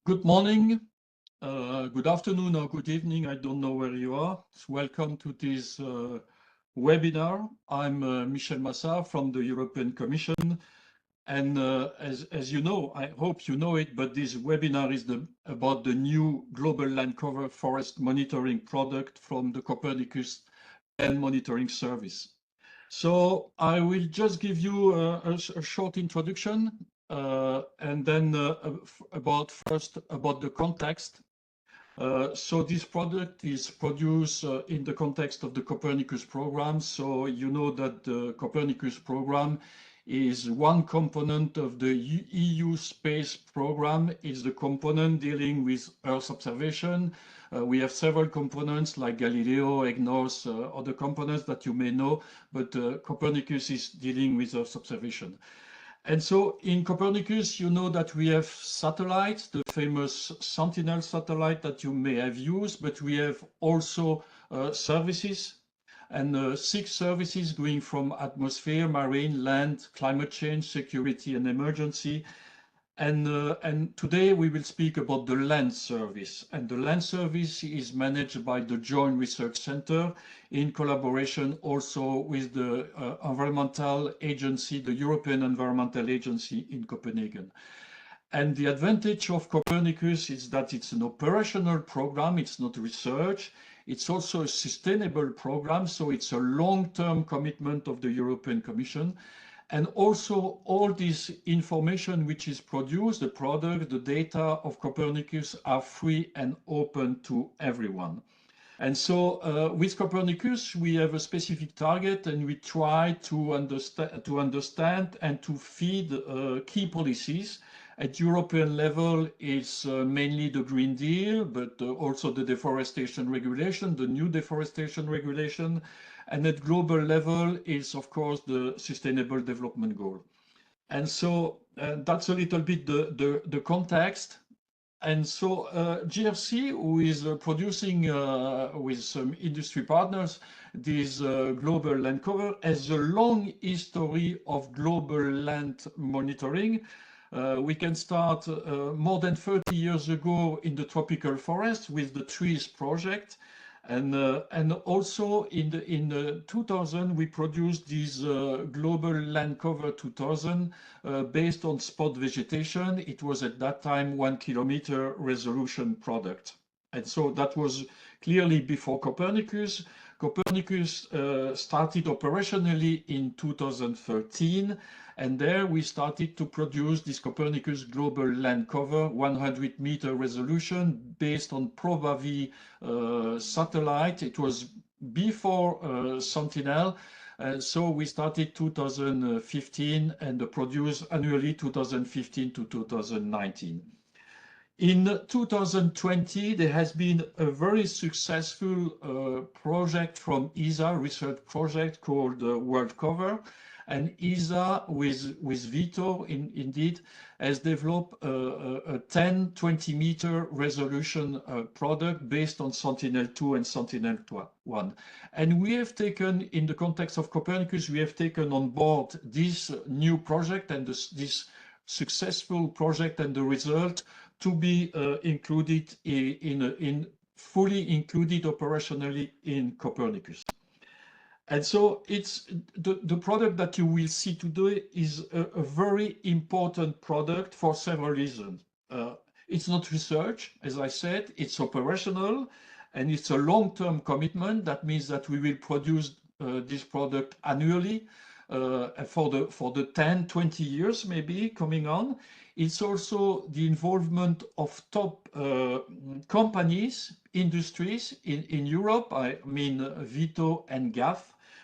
Good morning, good afternoon, or good evening. I don't know where you are. Welcome to this webinar. I'm Michel Massard from the European Commission. And as you know, I hope you know it, but this webinar is about the new global land cover forest monitoring product from the Copernicus land monitoring service. So I will just give you a short introduction and then first about the context. So this product is produced in the context of the Copernicus program. So you know that the Copernicus program is one component of the EU space program. It's the component dealing with Earth observation. We have several components like Galileo, EGNOS, other components that you may know, but Copernicus is dealing with Earth observation. And so in Copernicus, you know that we have satellites, the famous Sentinel satellite that you may have used, but we have also services, and 6 services going from atmosphere, marine, land, climate change, security, and emergency. And today we will speak about the land service. And the land service is managed by the Joint Research Center in collaboration also with the environmental agency, the European Environmental Agency in Copenhagen. And the advantage of Copernicus is that it's an operational program, it's not research, it's also a sustainable program, so it's a long-term commitment of the European Commission. And also all this information which is produced, the product, the data of Copernicus are free and open to everyone. And so with Copernicus, we have a specific target and we try to understand and to feed key policies. At European level, it's mainly the Green Deal, but also the deforestation regulation, the new deforestation regulation. And at global level is, of course, the Sustainable Development Goal. And so that's a little bit the context. And so GRC, who is producing with some industry partners this global land cover, has a long history of global land monitoring. We can start more than 30 years ago in the tropical forest with the Trees project. And also in 2000, we produced this Global Land Cover 2000 based on spot vegetation. It was at that time 1 kilometer resolution product. And so that was clearly before Copernicus. Copernicus started operationally in 2013. And there we started to produce this Copernicus Global Land Cover 100-meter resolution based on ProbaV satellite. It was before Sentinel. So we started 2015 and produced annually 2015 to 2019. In 2020, there has been a very successful project from ESA, research project called World Cover. And ESA with Vito, indeed, has developed a 10-20 meter resolution product based on Sentinel-2 and Sentinel-1. And we have taken, in the context of Copernicus, we have taken on board this new project and this successful project and the result to be included fully included operationally in Copernicus. And so it's the product that you will see today is a very important product for several reasons. It's not research, as I said, it's operational, and it's a long-term commitment. That means that we will produce this product annually for the 10, 20 years maybe coming on. It's also the involvement of top companies, industries in Europe, I mean Vito and GAF.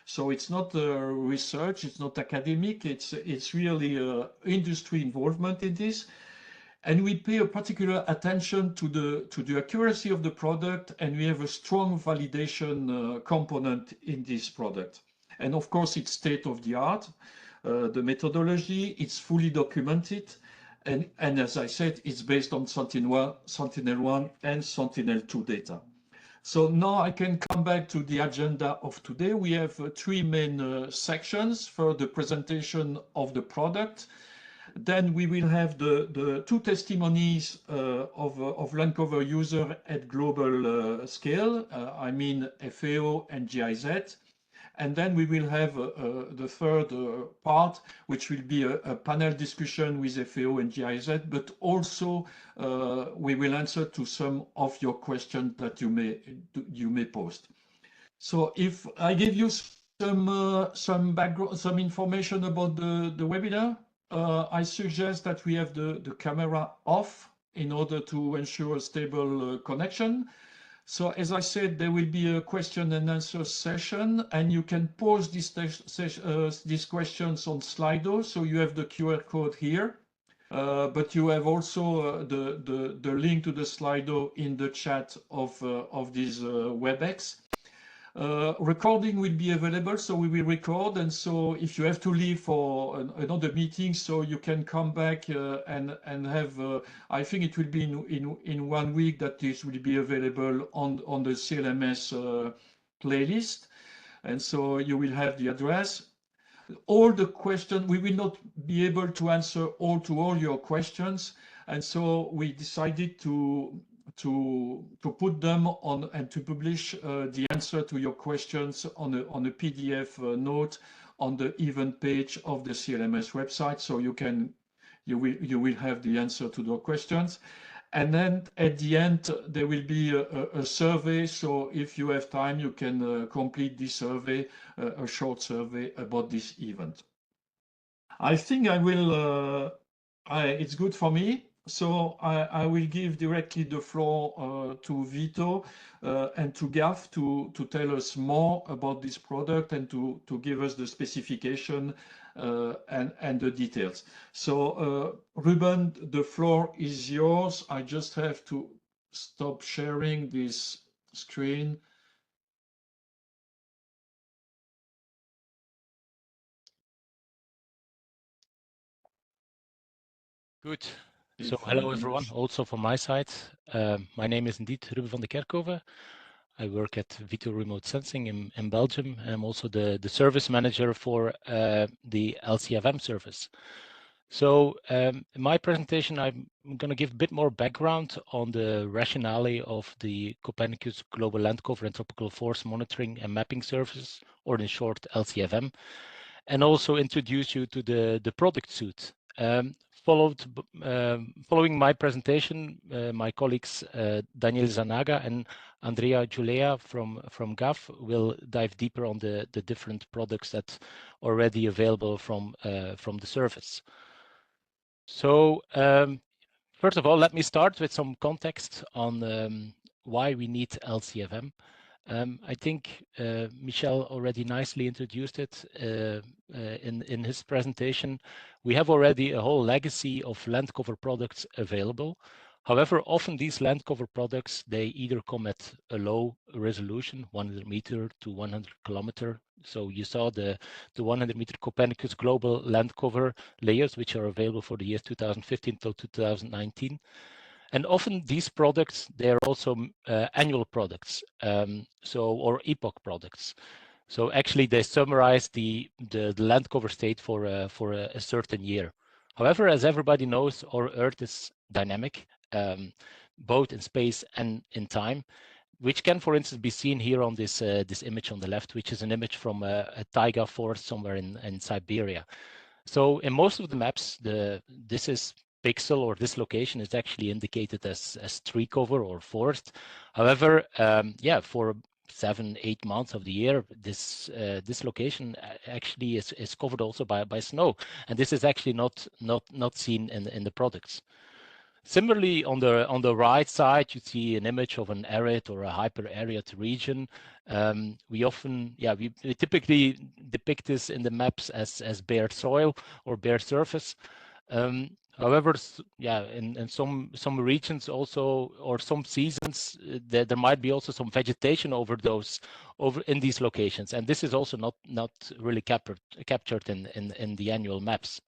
So it's not research, it's not academic, it's really industry involvement in this. And we pay a particular attention to the accuracy of the product, and we have a strong validation component in this product. And of course, it's state of the art. The methodology, it's fully documented. And as I said, it's based on Sentinel-1 and Sentinel-2 data. So now I can come back to the agenda of today. We have 3 main sections for the presentation of the product. Then we will have the two testimonies of land cover user at global scale, I mean FAO and GIZ. And then we will have the third part, which will be a panel discussion with FAO and GIZ, but also we will answer to some of your questions that you may post. So if I give you some background, some information about the webinar, I suggest that we have the camera off in order to ensure a stable connection. So as I said, there will be a question and answer session, and you can pose these questions on Slido. So you have the QR code here, but you have also the link to the Slido in the chat of this WebEx. Recording will be available, so we will record. And so if you have to leave for another meeting, so you can come back and have, I think it will be in 1 week that this will be available on the CLMS playlist. And so you will have the address. All the questions, we will not be able to answer all your questions. And so we decided to put them on and to publish the answer to your questions on a PDF note on the event page of the CLMS website, so you will have the answer to the questions. And then at the end there will be a survey, so if you have time you can complete this survey, a short survey about this event. I think I will it's good for me. So I will give directly the floor to Vito and to Gav to tell us more about this product and to give us the specification and the details. So Ruben, the floor is yours. I just have to stop sharing this screen. Good. So hello everyone, also from my side. My name is indeed Ruben van de Kerkhoven. I work at Vito Remote Sensing in Belgium. I'm also the service manager for the LCFM service. So in my presentation, I'm going to give a bit more background on the rationale of the Copernicus Global Land Cover and Tropical Force Monitoring and Mapping Service, or in short LCFM, and also introduce you to the product suite. Following my presentation, my colleagues Daniel Zanaga and Andrea Giulea from GAF will dive deeper on the different products that are already available from the service. So first of all, let me start with some context on why we need LCFM. I think Michel already nicely introduced it in his presentation. We have already a whole legacy of land cover products available. However, often these land cover products, they either come at a low resolution, 100 meter to 100 kilometer. So you saw the 100 meter Copernicus global land cover layers, which are available for the years 2015 till 2019. And often these products, they're also annual products, or epoch products. So actually they summarize the land cover state for a certain year. However, as everybody knows, our Earth is dynamic, both in space and in time, which can, for instance, be seen here on this image on the left, which is an image from a taiga forest somewhere in Siberia. So in most of the maps, this is pixel, or this location is actually indicated as tree cover or forest. However, for 7-8 months of the year, this location actually is covered also by snow, and this is actually not seen in the products. Similarly, on the right side, you see an image of an arid or a hyper-arid region. We often, we typically depict this in the maps as bare soil or bare surface. However, in some regions also, or some seasons, there might be also some vegetation over in these locations, and this is also not really captured in the annual maps.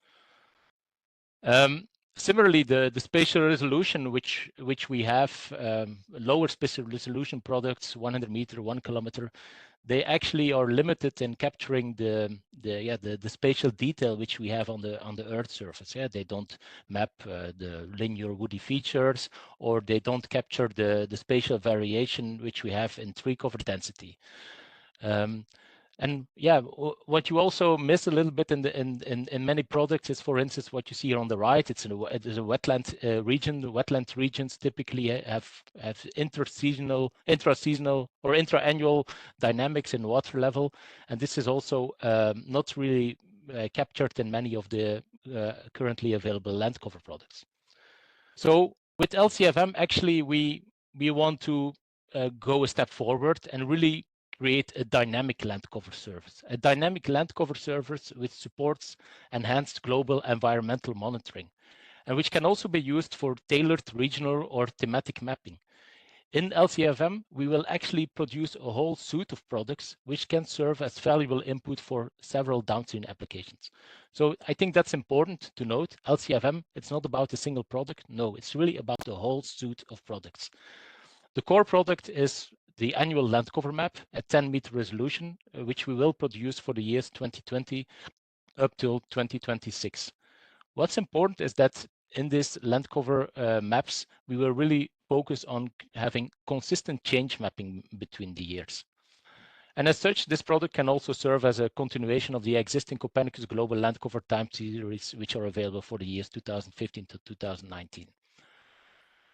Similarly, the spatial resolution, which we have, lower spatial resolution products, 100 meter, 1 kilometer, they actually are limited in capturing the spatial detail which we have on the Earth surface. Yeah, they don't map the linear woody features, or they don't capture the spatial variation which we have in tree cover density. And yeah, what you also miss a little bit in many products is, for instance, what you see here on the right. It is a wetland region. The wetland regions typically have intraseasonal or intra-annual dynamics in water level, and this is also not really captured in many of the currently available land cover products. So with LCFM, actually, we want to go a step forward and really create a dynamic land cover service, a dynamic land cover service which supports enhanced global environmental monitoring, and which can also be used for tailored regional or thematic mapping. In LCFM, we will actually produce a whole suite of products which can serve as valuable input for several downstream applications. So I think that's important to note. LCFM, it's not about a single product. No, it's really about the whole suite of products. The core product is the annual land cover map at 10-meter resolution, which we will produce for the years 2020 up till 2026. What's important is that in this land cover maps, we will really focus on having consistent change mapping between the years. And as such, this product can also serve as a continuation of the existing Copernicus Global Land Cover Time Series, which are available for the years 2015 to 2019.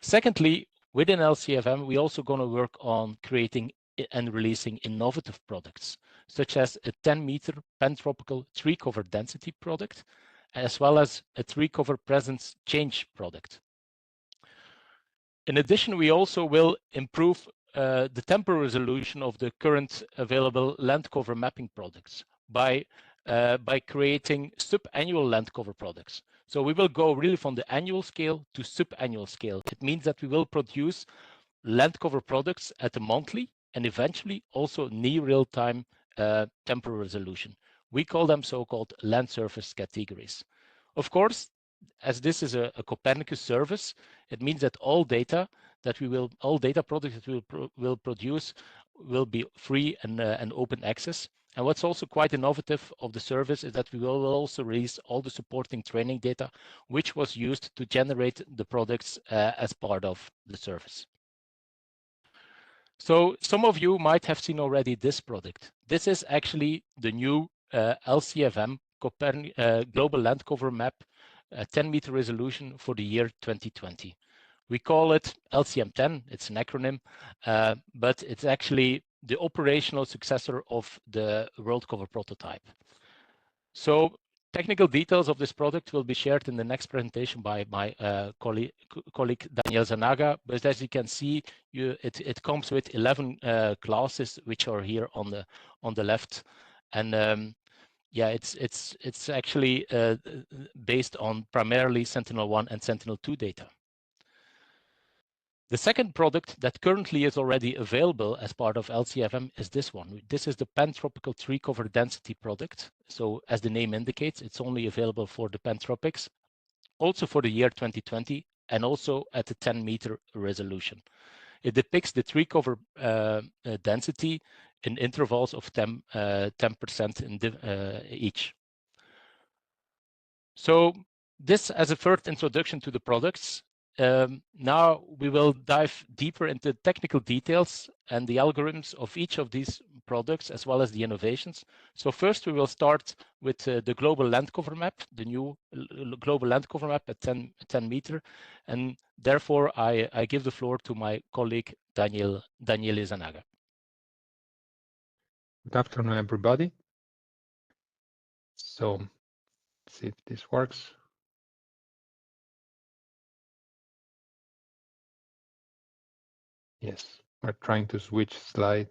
Secondly, within LCFM, we're also going to work on creating and releasing innovative products, such as a 10-meter pantropical tree cover density product, as well as a tree cover presence change product. In addition, we also will improve the temporal resolution of the current available land cover mapping products by creating sub-annual land cover products. So we will go really from the annual scale to sub-annual scale. It means that we will produce land cover products at a monthly and eventually also near real-time temporal resolution. We call them so-called land surface categories. Of course, as this is a Copernicus service, it means that all data products that we will produce will be free and open access. And what's also quite innovative of the service is that we will also release all the supporting training data, which was used to generate the products as part of the service. So some of you might have seen already this product. This is actually the new LCFM Global Land Cover Map 10-meter resolution for the year 2020. We call it LCM10, it's an acronym, but it's actually the operational successor of the World Cover prototype. So technical details of this product will be shared in the next presentation by my colleague Daniel Zanaga, but as you can see, it comes with 11 classes, which are here on the left. And yeah, it's actually based on primarily Sentinel-1 and Sentinel-2 data. The second product that currently is already available as part of LCFM is this one. This is the pantropical tree cover density product. So as the name indicates, it's only available for the pantropics, also for the year 2020, and also at the 10-meter resolution. It depicts the tree cover density in intervals of 10% in each. So this as a first introduction to the products. Now we will dive deeper into technical details and the algorithms of each of these products, as well as the innovations. So first we will start with the global land cover map, the new global land cover map at 10 meter. And therefore I give the floor to my colleague, Daniele Zanaga. Good afternoon, everybody. So let's see if this works. Yes, we're trying to switch slide.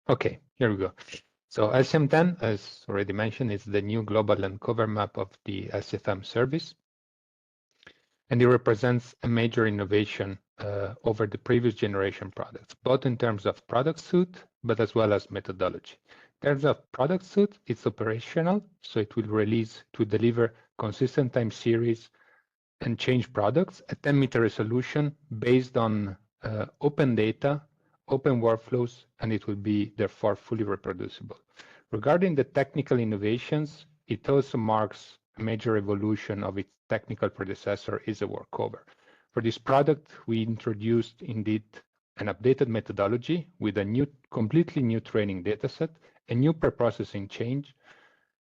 Okay, here we go. So LCM10, as already mentioned, is the new global land cover map of the LCFM service. And it represents a major innovation over the previous generation products, both in terms of product suite, but as well as methodology. In terms of product suite, it's operational, so it will release to deliver consistent time series and change products at 10-meter resolution based on open data open workflows, and it will be therefore fully reproducible. Regarding the technical innovations, it also marks a major evolution of its technical predecessor, is a workover. For this product, we introduced indeed an updated methodology with a completely new training dataset, a new preprocessing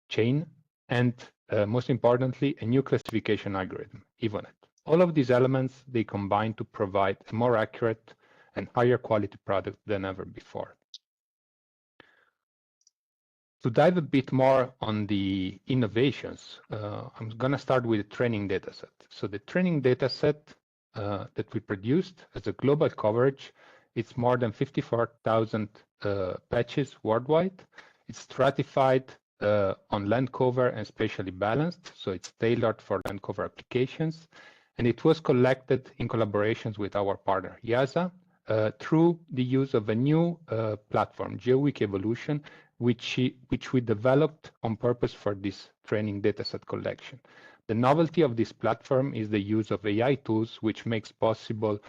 chain, and most importantly, a new classification algorithm, EVONET. All of these elements, they combine to provide a more accurate and higher quality product than ever before. To dive a bit more on the innovations, I'm going to start with the training dataset. So the training dataset that we produced as a global coverage, it's more than 54,000 patches worldwide. It's stratified on land cover and spatially balanced, so it's tailored for land cover applications. And it was collected in collaborations with our partner, IASA, through the use of a new platform, GeoWiki Evolution, which we developed on purpose for this training dataset collection. The novelty of this platform is the use of AI tools, which makes possible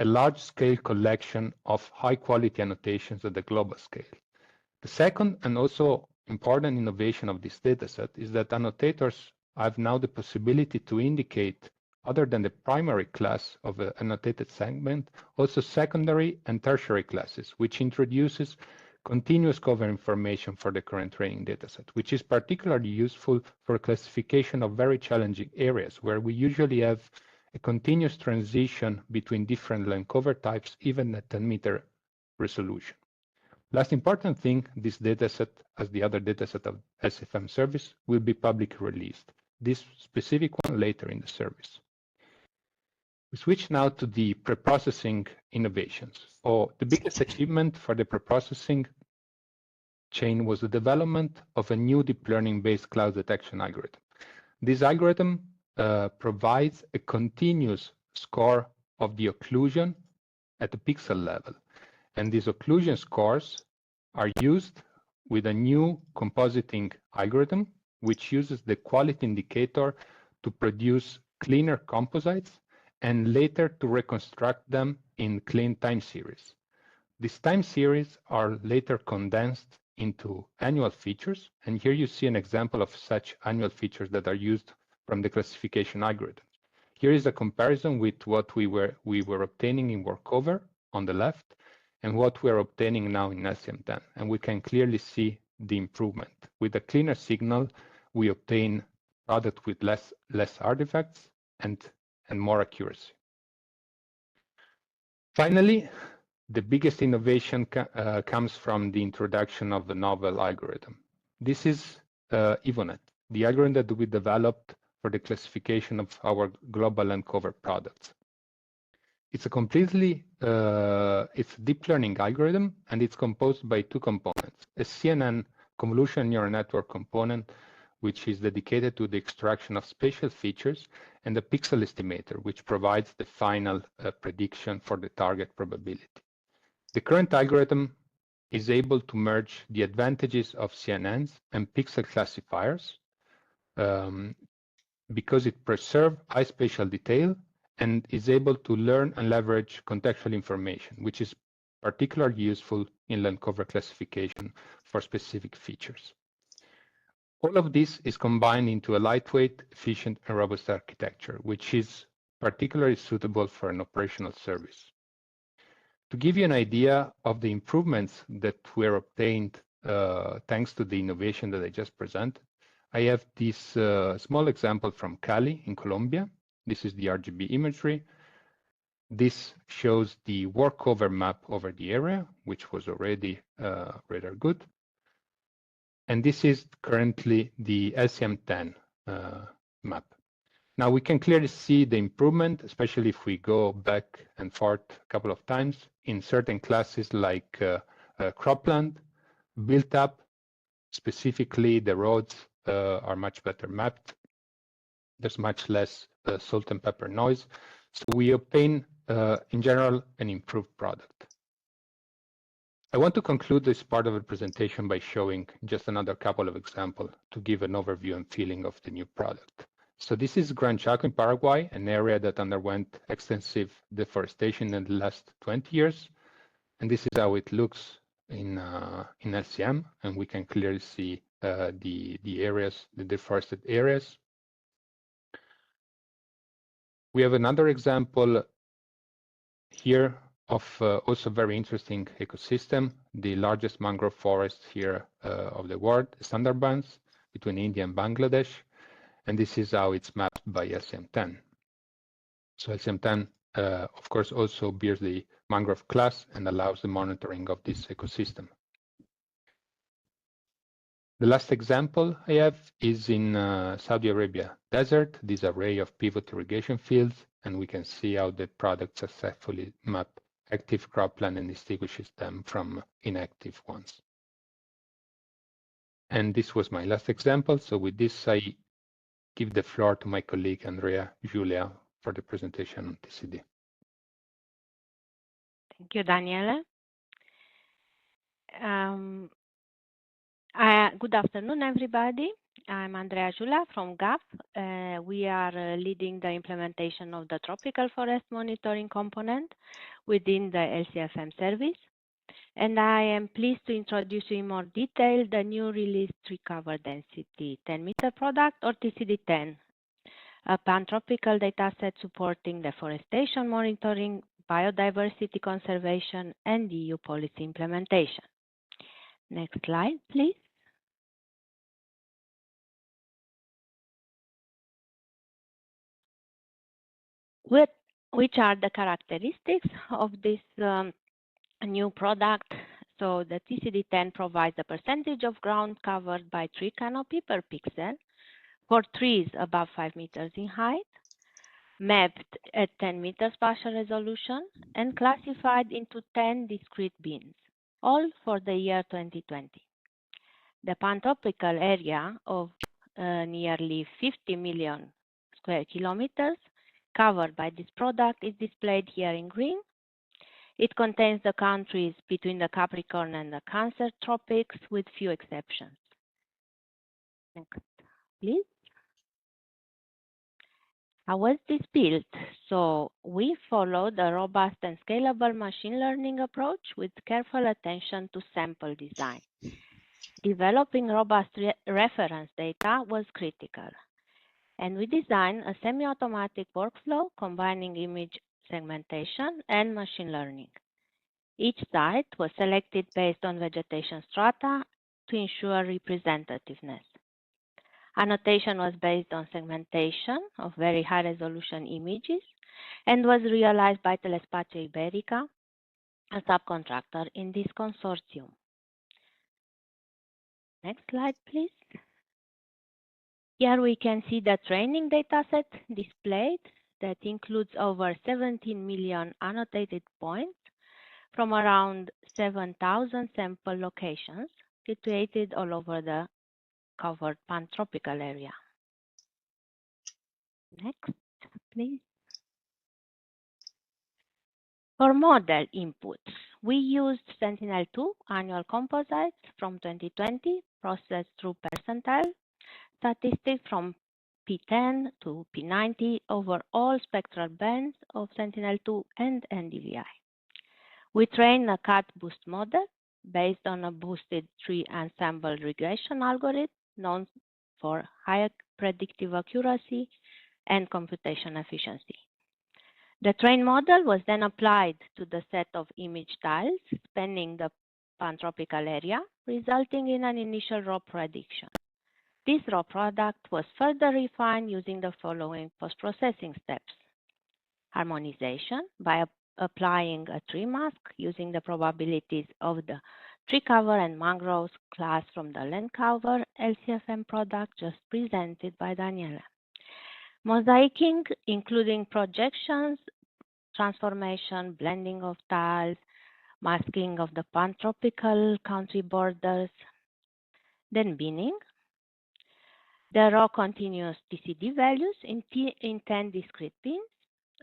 a large-scale collection of high-quality annotations at the global scale. The second and also important innovation of this dataset is that annotators have now the possibility to indicate, other than the primary class of an annotated segment, also secondary and tertiary classes, which introduces continuous cover information for the current training dataset, which is particularly useful for classification of very challenging areas where we usually have a continuous transition between different land cover types, even at 10-meter resolution. Last important thing, this dataset, as the other dataset of LCFM service, will be publicly released. This specific one later in the service. We switch now to the preprocessing innovations. The biggest achievement for the preprocessing chain was the development of a new deep learning-based cloud detection algorithm. This algorithm provides a continuous score of the occlusion at the pixel level. And these occlusion scores are used with a new compositing algorithm, which uses the quality indicator to produce cleaner composites and later to reconstruct them in clean time series. These time series are later condensed into annual features, and here you see an example of such annual features that are used from the classification algorithm. Here is a comparison with what we were obtaining in workover on the left and what we are obtaining now in LCM10, and we can clearly see the improvement. With a cleaner signal, we obtain product with less artifacts and more accuracy. Finally, the biggest innovation comes from the introduction of the novel algorithm. This is EVONET, the algorithm that we developed for the classification of our global land cover products. It's a completely it's a deep learning algorithm, and it's composed by two components: a CNN convolutional neural network component, which is dedicated to the extraction of spatial features, and the pixel estimator, which provides the final prediction for the target probability. The current algorithm is able to merge the advantages of CNNs and pixel classifiers because it preserves high spatial detail and is able to learn and leverage contextual information, which is particularly useful in land cover classification for specific features. All of this is combined into a lightweight, efficient, and robust architecture, which is particularly suitable for an operational service. To give you an idea of the improvements that were obtained thanks to the innovation that I just presented, I have this small example from Cali in Colombia. This is the RGB imagery. This shows the workover map over the area, which was already rather good. And this is currently the LCM10 map. Now we can clearly see the improvement, especially if we go back and forth a couple of times in certain classes like cropland, built up. Specifically, the roads are much better mapped. There's much less salt and pepper noise. So we obtain, in general, an improved product. I want to conclude this part of the presentation by showing just another couple of examples to give an overview and feeling of the new product. So this is Gran Chaco in Paraguay, an area that underwent extensive deforestation in the last 20 years. And this is how it looks in LCM, and we can clearly see the areas, the deforested areas. We have another example here of also very interesting ecosystem, the largest mangrove forest here of the world, the Sundarbans, between India and Bangladesh. And this is how it's mapped by LCM10. So LCM10, of course, also bears the mangrove class and allows the monitoring of this ecosystem. The last example I have is in Saudi Arabia desert, this array of pivot irrigation fields, and we can see how the product successfully map active cropland and distinguishes them from inactive ones. And this was my last example. So with this, I give the floor to my colleague, Andrea Giulia, for the presentation on TCD. Thank you, Daniele. Good afternoon, everybody. I'm Andrea Giulia from GAF. We are leading the implementation of the tropical forest monitoring component within the LCFM service. And I am pleased to introduce you in more detail the new released tree cover density 10-meter product, or TCD10, a pan-tropical dataset supporting deforestation monitoring, biodiversity conservation, and EU policy implementation. Next slide, please. Which are the characteristics of this new product? So the TCD10 provides a percentage of ground covered by tree canopy per pixel for trees above 5 meters in height, mapped at 10-meter spatial resolution, and classified into 10 discrete bins, all for the year 2020. The pan-tropical area of nearly 50 million square kilometers covered by this product is displayed here in green. It contains the countries between the Capricorn and the Cancer tropics, with few exceptions. Next, please. How was this built? So we followed a robust and scalable machine learning approach with careful attention to sample design. Developing robust reference data was critical, and we designed a semi-automatic workflow combining image segmentation and machine learning. Each site was selected based on vegetation strata to ensure representativeness. Annotation was based on segmentation of very high-resolution images and was realized by Telespazio Iberica, a subcontractor in this consortium. Next slide, please. Here we can see the training dataset displayed that includes over 17 million annotated points from around 7,000 sample locations situated all over the covered pan-tropical area. Next, please. For model inputs, we used Sentinel-2 annual composites from 2020 processed through percentile statistics from P10 to P90 over all spectral bands of Sentinel-2 and NDVI. We trained a cut boost model based on a boosted tree ensemble regression algorithm known for higher predictive accuracy and computation efficiency. The trained model was then applied to the set of image tiles spanning the pan-tropical area, resulting in an initial raw prediction. This raw product was further refined using the following post-processing steps. Harmonization by applying a tree mask using the probabilities of the tree cover and mangroves class from the land cover LCFM product just presented by Daniele. Mosaicing, including projections, transformation, blending of tiles, masking of the pan-tropical country borders. Then binning. The raw continuous TCD values in 10 discrete bins,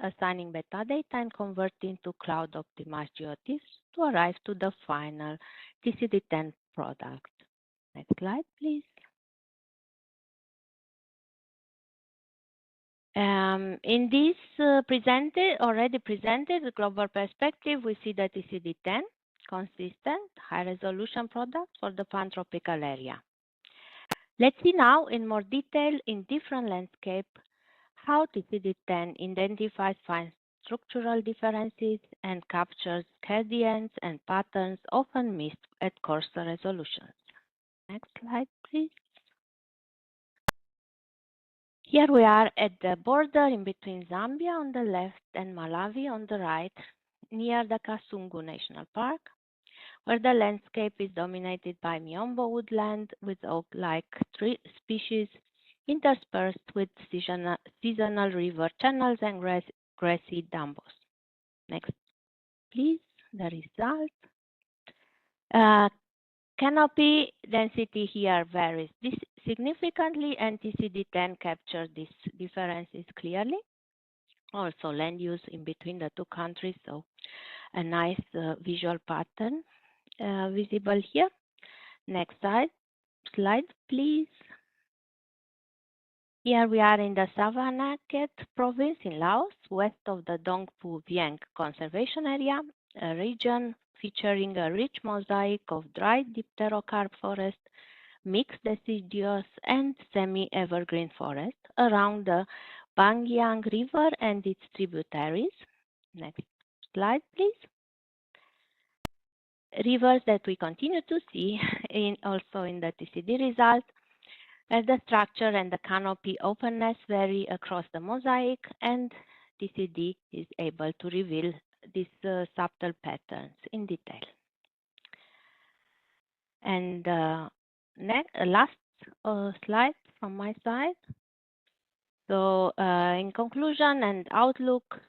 assigning metadata and converting to cloud-optimized geotiffs to arrive to the final TCD10 product. Next slide, please. In this already presented global perspective, we see the TCD10 consistent, high-resolution product for the pan-tropical area. Let's see now in more detail in different landscape how TCD10 identifies fine structural differences and captures gradients and patterns often missed at coarser resolutions. Next slide, please. Here we are at the border in between Zambia on the left and Malawi on the right, near the Kasungu National Park, where the landscape is dominated by Miombo woodland with oak-like tree species interspersed with seasonal river channels and grassy dambos. Next, please, the result. Canopy density here varies significantly, and TCD10 captures these differences clearly. Also, land use in between the two countries, so a nice visual pattern visible here. Next slide, please. Here we are in the Savannakhet province in Laos, west of the Dongpu Vieng Conservation Area, a region featuring a rich mosaic of dry dipterocarp forest, mixed deciduous and semi-evergreen forest around the Bangyang River and its tributaries. Next slide, please. Rivers that we continue to see also in the TCD result, as the structure and the canopy openness vary across the mosaic, and TCD is able to reveal these subtle patterns in detail. And last slide from my side. So in conclusion and outlook,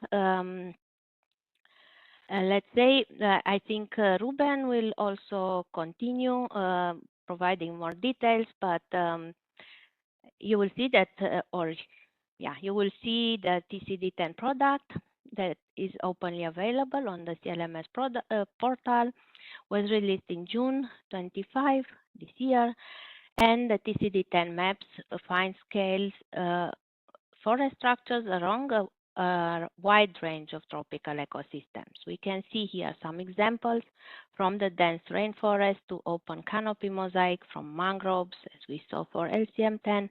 let's say I think Ruben will also continue providing more details, but you will see that, you will see the TCD10 product that is openly available on the CLMS portal, was released in June 25 this year, and the TCD10 maps fine scales forest structures along a wide range of tropical ecosystems. We can see here some examples from the dense rainforest to open canopy mosaic, from mangroves, as we saw for LCM10,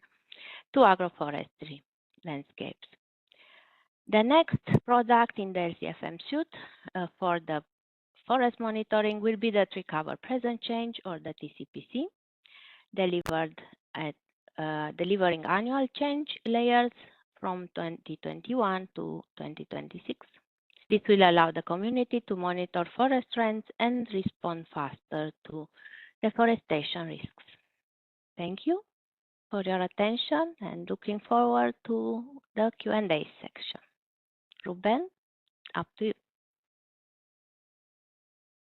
to agroforestry landscapes. The next product in the LCFM suite for the forest monitoring will be the tree cover present change, or the TCPC, delivered at delivering annual change layers from 2021 to 2026. This will allow the community to monitor forest trends and respond faster to deforestation risks. Thank you for your attention, and looking forward to the Q&A section. Ruben, up to you.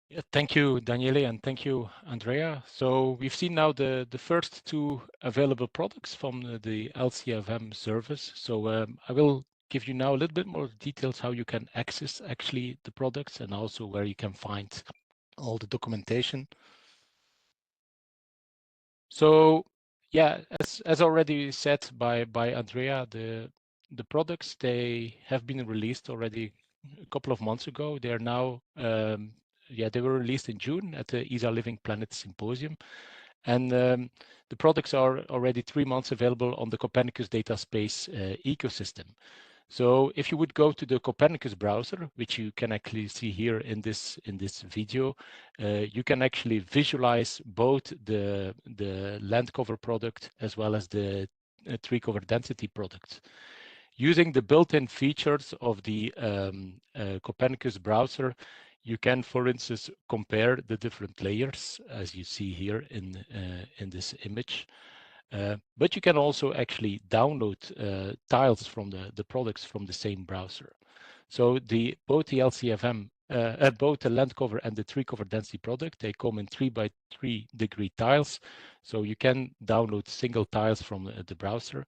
Yeah, thank you, Daniele, and thank you, Andrea. So we've seen now the first two available products from the LCFM service. So I will give you now a little bit more details how you can access actually the products, and also where you can find all the documentation. So yeah, as already said by Andrea, the products, they have been released already a couple of months ago. They are now they were released in June at the ESA Living Planet Symposium, and the products are already 3 months available on the Copernicus data space ecosystem. So if you would go to the Copernicus browser, which you can actually see here in this video, you can actually visualize both the land cover product as well as the tree cover density product. Using the built-in features of the Copernicus browser, you can, for instance, compare the different layers, as you see here in this image. But you can also actually download tiles from the products from the same browser. So both the LCFM, both the land cover and the tree cover density product, they come in 3x3 degree tiles. So you can download single tiles from the browser.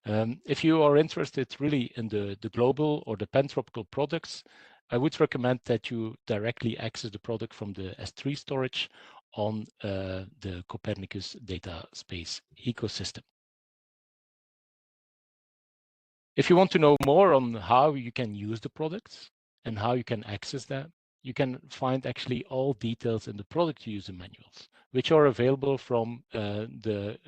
If you are interested really in the global or the pan-tropical products, I would recommend that you directly access the product from the S3 storage on the Copernicus data space ecosystem. If you want to know more on how you can use the products and how you can access them, you can find actually all details in the product user manuals, which are available from the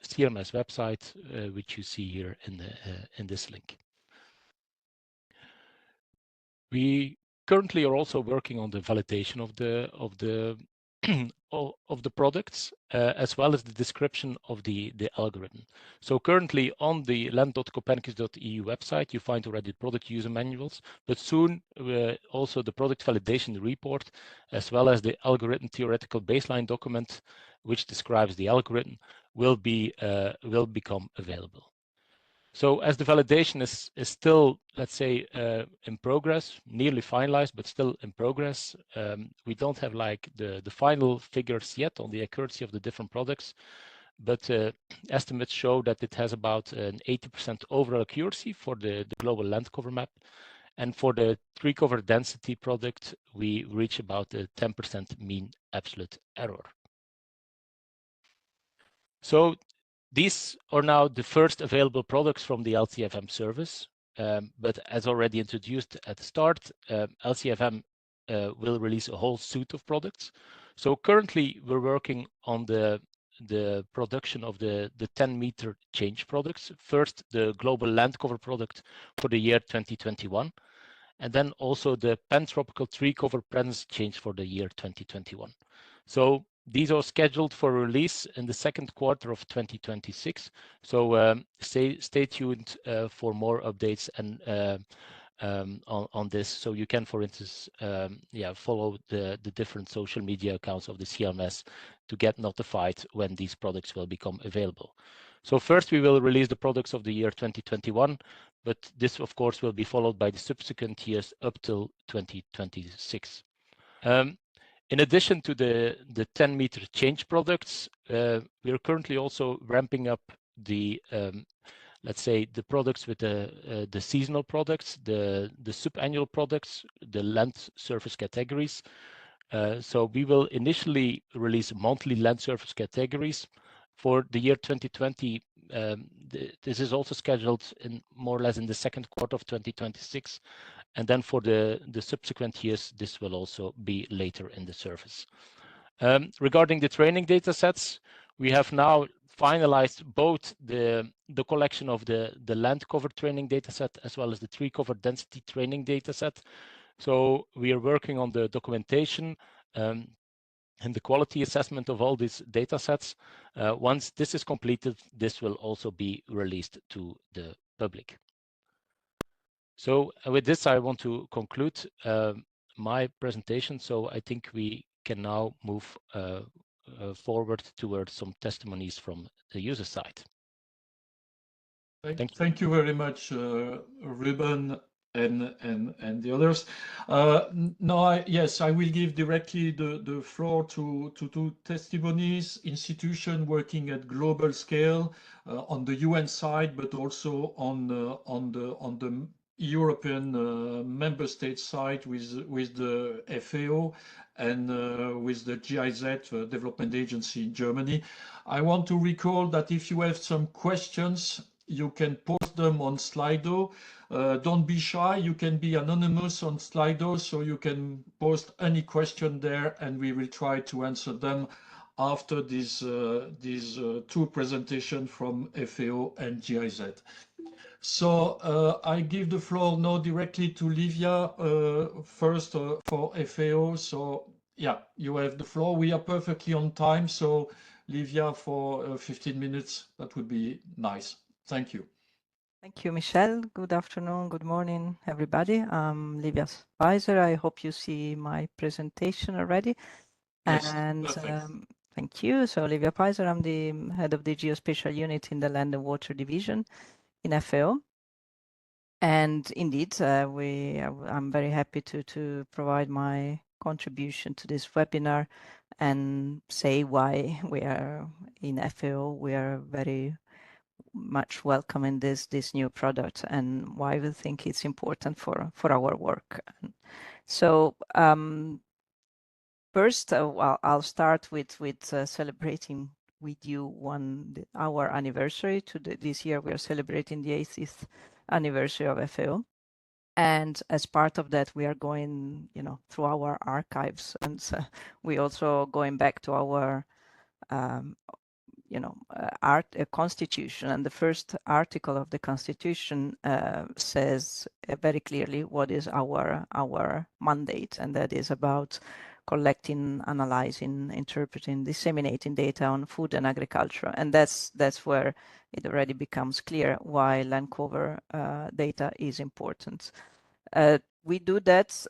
CLMS website, which you see here in this link. We currently are also working on the validation of the products, as well as the description of the algorithm. So currently on the land.copernicus.eu website, you find already product user manuals, but soon also the product validation report, as well as the algorithm theoretical baseline document, which describes the algorithm, will become available. So as the validation is still, let's say, in progress, nearly finalized, but still in progress, we don't have like the final figures yet on the accuracy of the different products, but estimates show that it has about an 80% overall accuracy for the global land cover map. And for the tree cover density product, we reach about a 10% mean absolute error. So these are now the first available products from the LCFM service, but as already introduced at the start, LCFM will release a whole suite of products. So currently we're working on the production of the 10-meter change products. First, the global land cover product for the year 2021, and then also the pantropical tree cover presence change for the year 2021. So these are scheduled for release in the second quarter of 2026. So stay tuned for more updates and on this. So you can, for instance, follow the different social media accounts of the CLMS to get notified when these products will become available. So first we will release the products of the year 2021, but this of course will be followed by the subsequent years up till 2026. In addition to the 10-meter change products, we are currently also ramping up the let's say the products with the seasonal products, the sub-annual products, the land surface categories. So we will initially release monthly land surface categories for the year 2020. This is also scheduled in more or less in the second quarter of 2026. And then for the subsequent years, this will also be later in the service. Regarding the training data sets, we have now finalized both the collection of the land cover training data set as well as the tree cover density training data set. So we are working on the documentation and the quality assessment of all these data sets. Once this is completed, this will also be released to the public. So with this, I want to conclude my presentation. So I think we can now move forward towards some testimonies from the user side. Thank you very much, Ruben and the others. Now, yes, I will give directly the floor to two testimonies, institution working at global scale on the UN side, but also on the European member state side with the FAO and with the GIZ Development Agency in Germany. I want to recall that if you have some questions, you can post them on Slido. Don't be shy. You can be anonymous on Slido, so you can post any question there, and we will try to answer them after these two presentations from FAO and GIZ. So I give the floor now directly to Livia first for FAO. So yeah, you have the floor. We are perfectly on time. So Livia, for 15 minutes, that would be nice. Thank you. Thank you, Michel. Good afternoon, good morning, everybody. I'm Livia Speiser. I hope you see my presentation already. Yes, and thank you. So Livia Speiser, I'm the head of the geospatial unit in the Land and Water Division in FAO. And indeed, I'm very happy to provide my contribution to this webinar and say why we are in FAO. We are very much welcoming this new product and why we think it's important for our work. So first, I'll start with celebrating with you our anniversary. This year we are celebrating the 80th anniversary of FAO. And as part of that, we are going, through our archives, and we also going back to our constitution, and the first article of the constitution says very clearly what is our mandate, and that is about collecting, analyzing, interpreting, disseminating data on food and agriculture. And that's where it already becomes clear why land cover data is important. We do that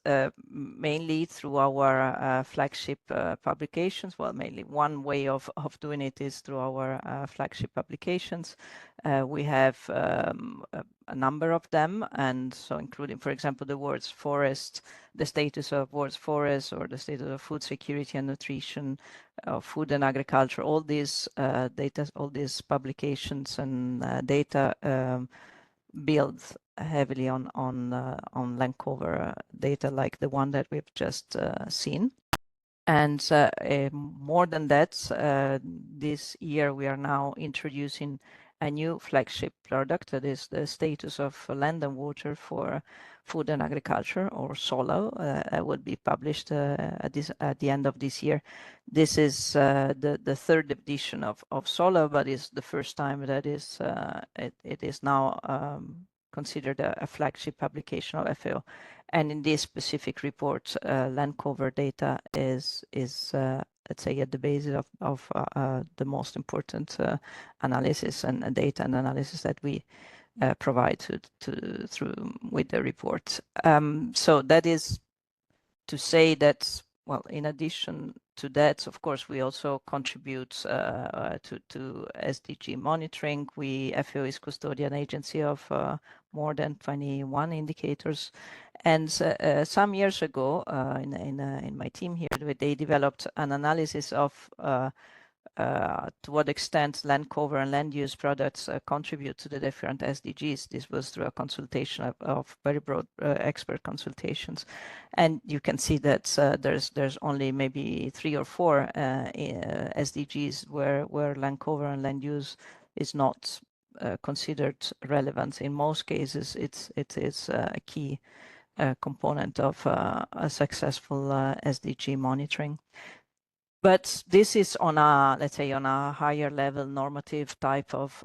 mainly through our flagship publications. Well, mainly one way of doing it is through our flagship publications. We have a number of them, and so including, for example, the world's forest, the status of world's forests, or the status of food security and nutrition, food and agriculture. All these data, all these publications and data build heavily on land cover data like the one that we've just seen. And more than that, this year we are now introducing a new flagship product that is the status of land and water for food and agriculture, or SOLO. Will be published at the end of this year. This is the third edition of SOLO, but is the first time that is it is now considered a flagship publication of FAO. And in this specific report, land cover data is let's say at the basis of the most important analysis and data and analysis that we provide through with the report. So that is to say that, well, in addition to that, of course, we also contribute to SDG monitoring. FAO is custodian agency of more than 21 indicators. And some years ago, in my team here, they developed an analysis of to what extent land cover and land use products contribute to the different SDGs. This was through a consultation of very broad expert consultations, and you can see that there's only maybe 3 or 4 SDGs where land cover and land use is not considered relevant. In most cases, it is a key component of a successful SDG monitoring. But this is on a, let's say, on a higher level normative type of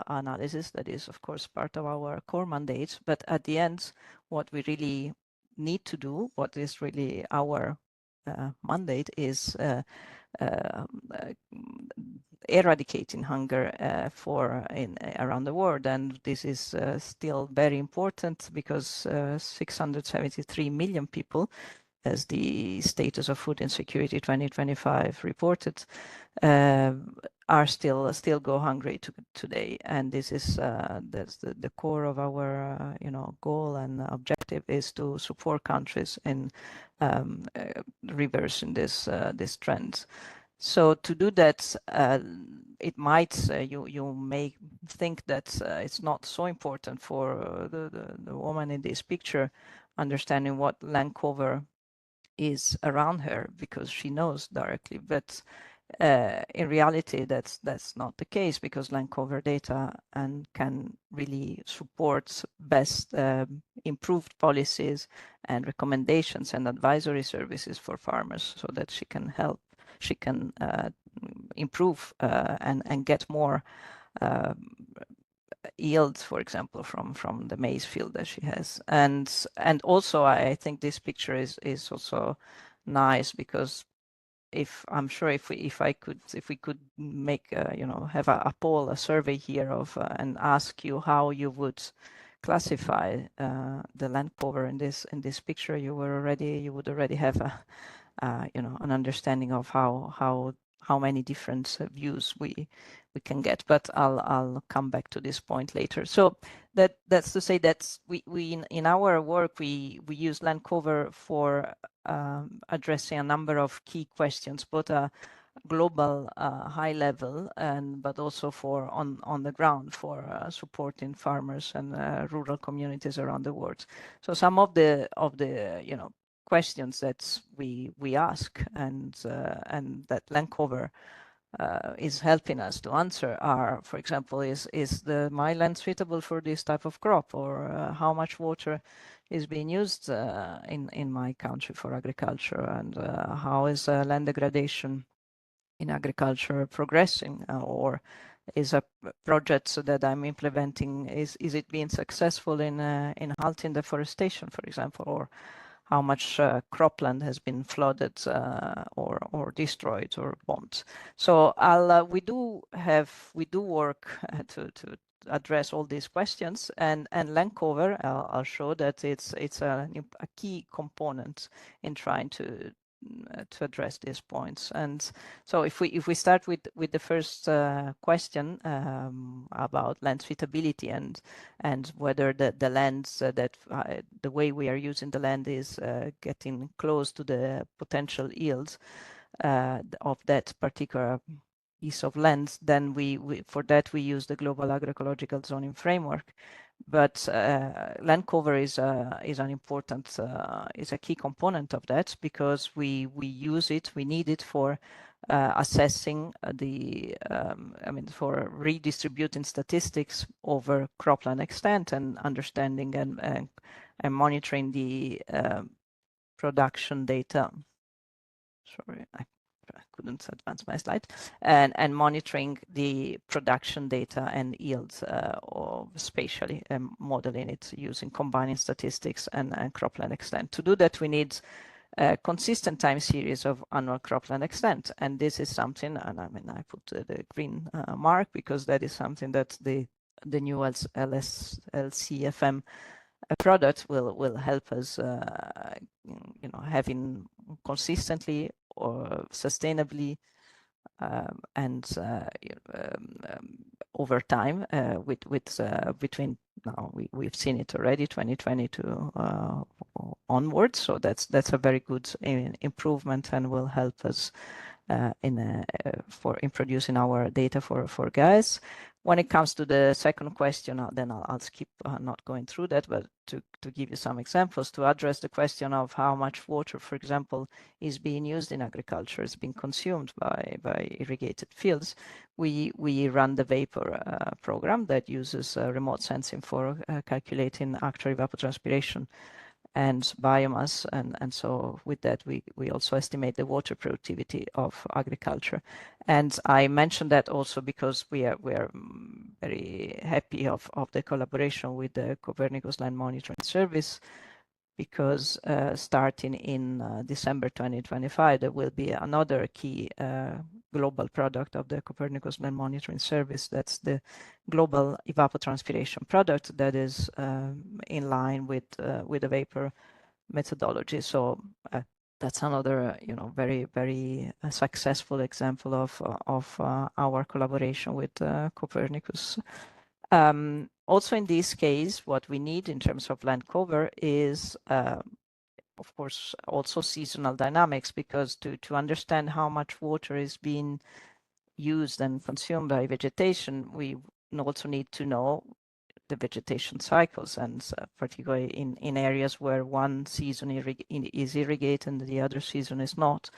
analysis. That is, of course, part of our core mandate. But at the end, what we really need to do, what is really our mandate, is eradicating hunger around the world. And this is still very important because 673 million people, as the Status of Food Insecurity 2025 reported, are still go hungry today. And this is that's the core of our goal and objective, is to support countries in reversing this trend. So to do that, it might you may think that it's not so important for the woman in this picture understanding what land cover is around her, because she knows directly. But in reality, that's not the case, because land cover data can really support best improved policies and recommendations and advisory services for farmers, so that she can improve and get more yield, for example, from the maize field that she has. And also, I think this picture is also nice, because if we could make have a poll, a survey here of and ask you how you would classify the land cover in this picture, you would already have an understanding of how many different views we can get. But I'll come back to this point later. So that's to say that we in our work we use land cover for addressing a number of key questions, both a global high level but also for on the ground for supporting farmers and rural communities around the world. So some of the questions that we ask and that land cover is helping us to answer are, for example, is my land suitable for this type of crop, or how much water is being used in my country for agriculture, and how is land degradation in agriculture progressing, or is a project that I'm implementing, is it being successful in halting deforestation, for example, or how much cropland has been flooded or destroyed or bombed. So we do work to address all these questions, and land cover, I'll show that it's a key component in trying to address these points. And so if we start with the first question about land suitability and whether the lands that the way we are using the land is getting close to the potential yields of that particular piece of land, then we for that we use the global agroecological zoning framework. But land cover is an important is a key component of that, because we use it, we need it for assessing the for redistributing statistics over cropland extent and understanding and monitoring the production data. Sorry, I couldn't advance my slide, and monitoring the production data and yields or spatially, modeling it using combining statistics and cropland extent. To do that, we need a consistent time series of annual cropland extent, and this is something, and I mean I put the green mark because that is something that the new LCFM product will help us, having consistently or sustainably and over time between now we've seen it already 2022 onwards, so that's a very good improvement and will help us in producing our data for guys. When it comes to the second question, then I'll skip not going through that, but to give you some examples to address the question of how much water, for example, is being used in agriculture, is being consumed by irrigated fields, we run the vapor program that uses remote sensing for calculating actual evapotranspiration and biomass, and so with that we also estimate the water productivity of agriculture. And I mentioned that also because we are very happy of the collaboration with the Copernicus Land Monitoring Service, because starting in December 2025 there will be another key global product of the Copernicus Land Monitoring Service. That's the global evapotranspiration product that is in line with the vapor methodology. So that's another very, very successful example of our collaboration with Copernicus. Also in this case, what we need in terms of land cover is of course also seasonal dynamics, because to understand how much water is being used and consumed by vegetation, we also need to know the vegetation cycles, and particularly in areas where one season is irrigated and the other season is not.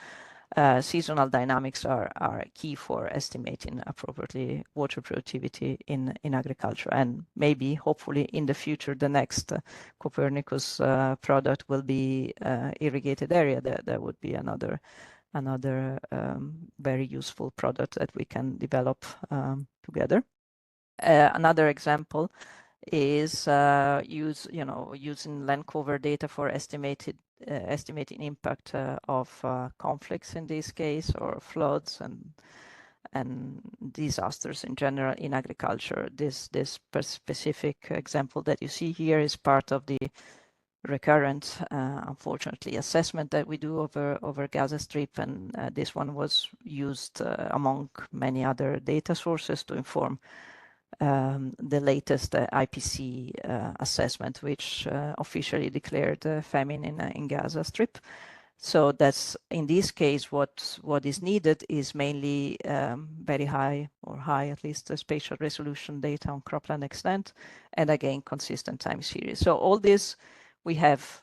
Seasonal dynamics are key for estimating appropriately water productivity in agriculture, and maybe hopefully in the future the next Copernicus product will be irrigated area. That would be another very useful product that we can develop together. Another example is using land cover data for estimating impact of conflicts in this case, or floods and disasters in general in agriculture. This specific example that you see here is part of the recurrent, unfortunately, assessment that we do over Gaza Strip, and this one was used among many other data sources to inform the latest IPC assessment, which officially declared famine in Gaza Strip. So that's in this case what is needed is mainly very high, or high at least, spatial resolution data on cropland extent, and again consistent time series. So all this we have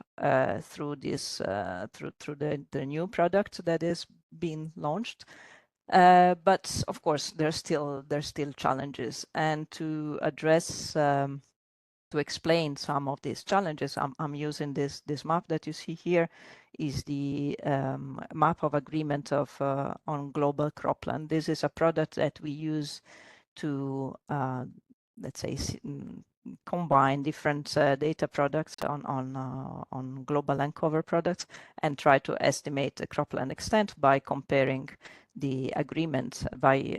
through this through the new product that is being launched. But of course, there's still challenges, and to address to explain some of these challenges, I'm using this map that you see here is the map of agreement of on global cropland. This is a product that we use to let's say combine different data products on global land cover products and try to estimate the cropland extent by comparing the agreement by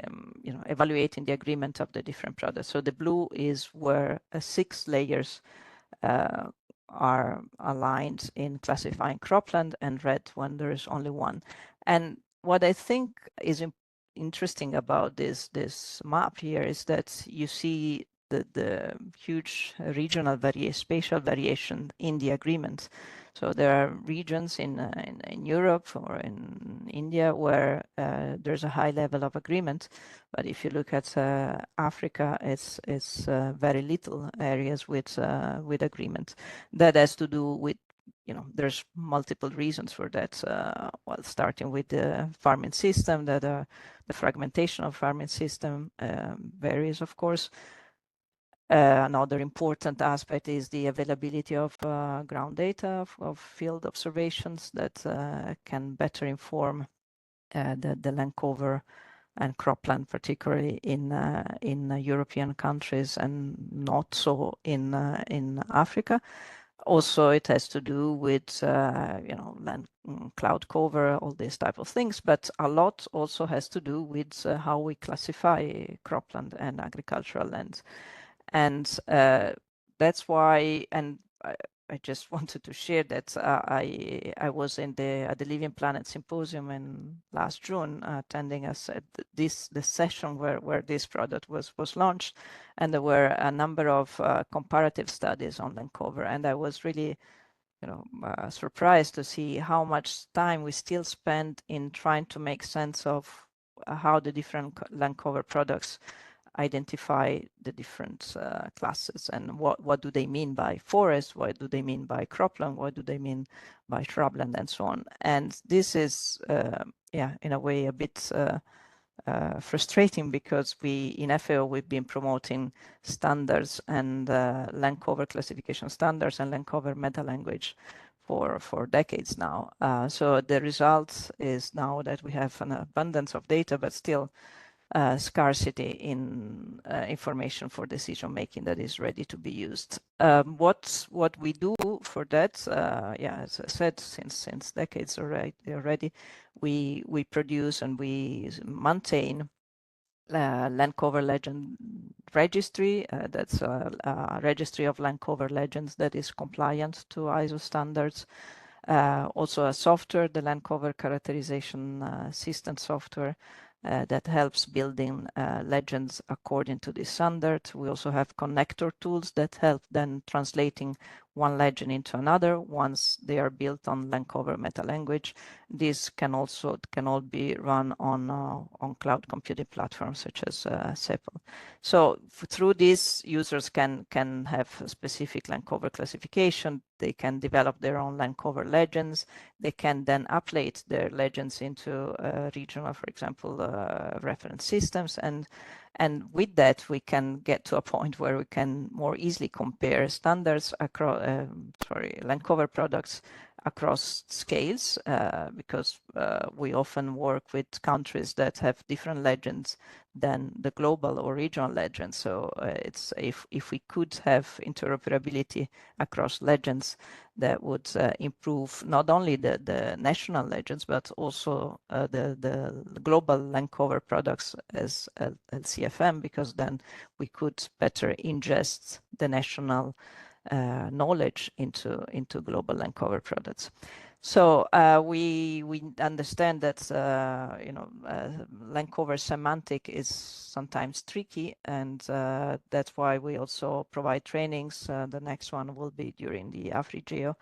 evaluating the agreement of the different products. So the blue is where 6 layers are aligned in classifying cropland, and red when there is only one. And what I think is interesting about this map here is that you see the huge regional spatial variation in the agreement. So there are regions in Europe or in India where there's a high level of agreement, but if you look at Africa, it's very little areas with agreement. That has to do with there's multiple reasons for that. Well, starting with the farming system, that the fragmentation of farming system varies, of course. Another important aspect is the availability of ground data of field observations that can better inform the land cover and cropland, particularly in European countries and not so in Africa. Also, it has to do with land cloud cover, all these type of things, but a lot also has to do with how we classify cropland and agricultural lands. And that's why, and I just wanted to share that I was at the Living Planet Symposium in last June, attending the session where this product was launched, and there were a number of comparative studies on land cover, and I was really surprised to see how much time we still spend in trying to make sense of how the different land cover products identify the different classes and what do they mean by forest, what do they mean by cropland, what do they mean by shrubland, and so on. And this is in a way a bit frustrating, because in FAO we've been promoting standards and land cover classification standards and land cover meta language for decades now. So the result is now that we have an abundance of data, but still scarcity in information for decision making that is ready to be used. What we do for that, as I said, since decades already, we produce and we maintain land cover legend registry. That's a registry of land cover legends that is compliant to ISO standards. Also a software, the land cover characterization system software, that helps building legends according to this standard. We also have connector tools that help then translating one legend into another once they are built on land cover meta language. This can all be run on cloud computing platforms such as spatial. So through this, users can have specific land cover classification. They can develop their own land cover legends. They can then upload their legends into regional, for example, reference systems, and with that we can get to a point where we can more easily compare standards across land cover products across scales, because we often work with countries that have different legends than the global or regional legends. So it's if we could have interoperability across legends, that would improve not only the national legends, but also the global land cover products as LCFM, because then we could better ingest the national knowledge into global land cover products. So we understand that land cover semantic is sometimes tricky, and that's why we also provide trainings. The next one will be during the AfriGeo,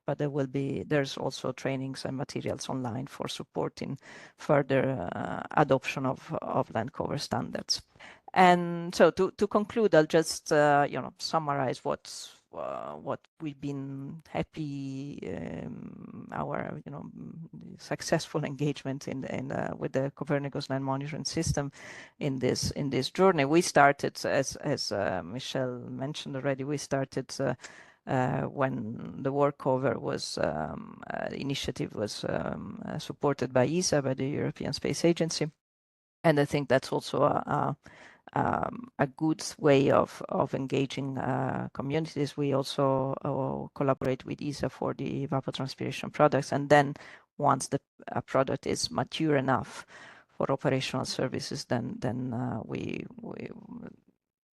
but there's also trainings and materials online for supporting further adoption of land cover standards. And so to conclude, I'll just summarize what what we've been happy our successful engagement in with the Copernicus land monitoring system in this journey. We started as Michelle mentioned already. We started when the workover was initiative was supported by ESA, by the European Space Agency, and I think that's also a good way of engaging communities. We also collaborate with ESA for the evapotranspiration products, and then once the product is mature enough for operational services, then we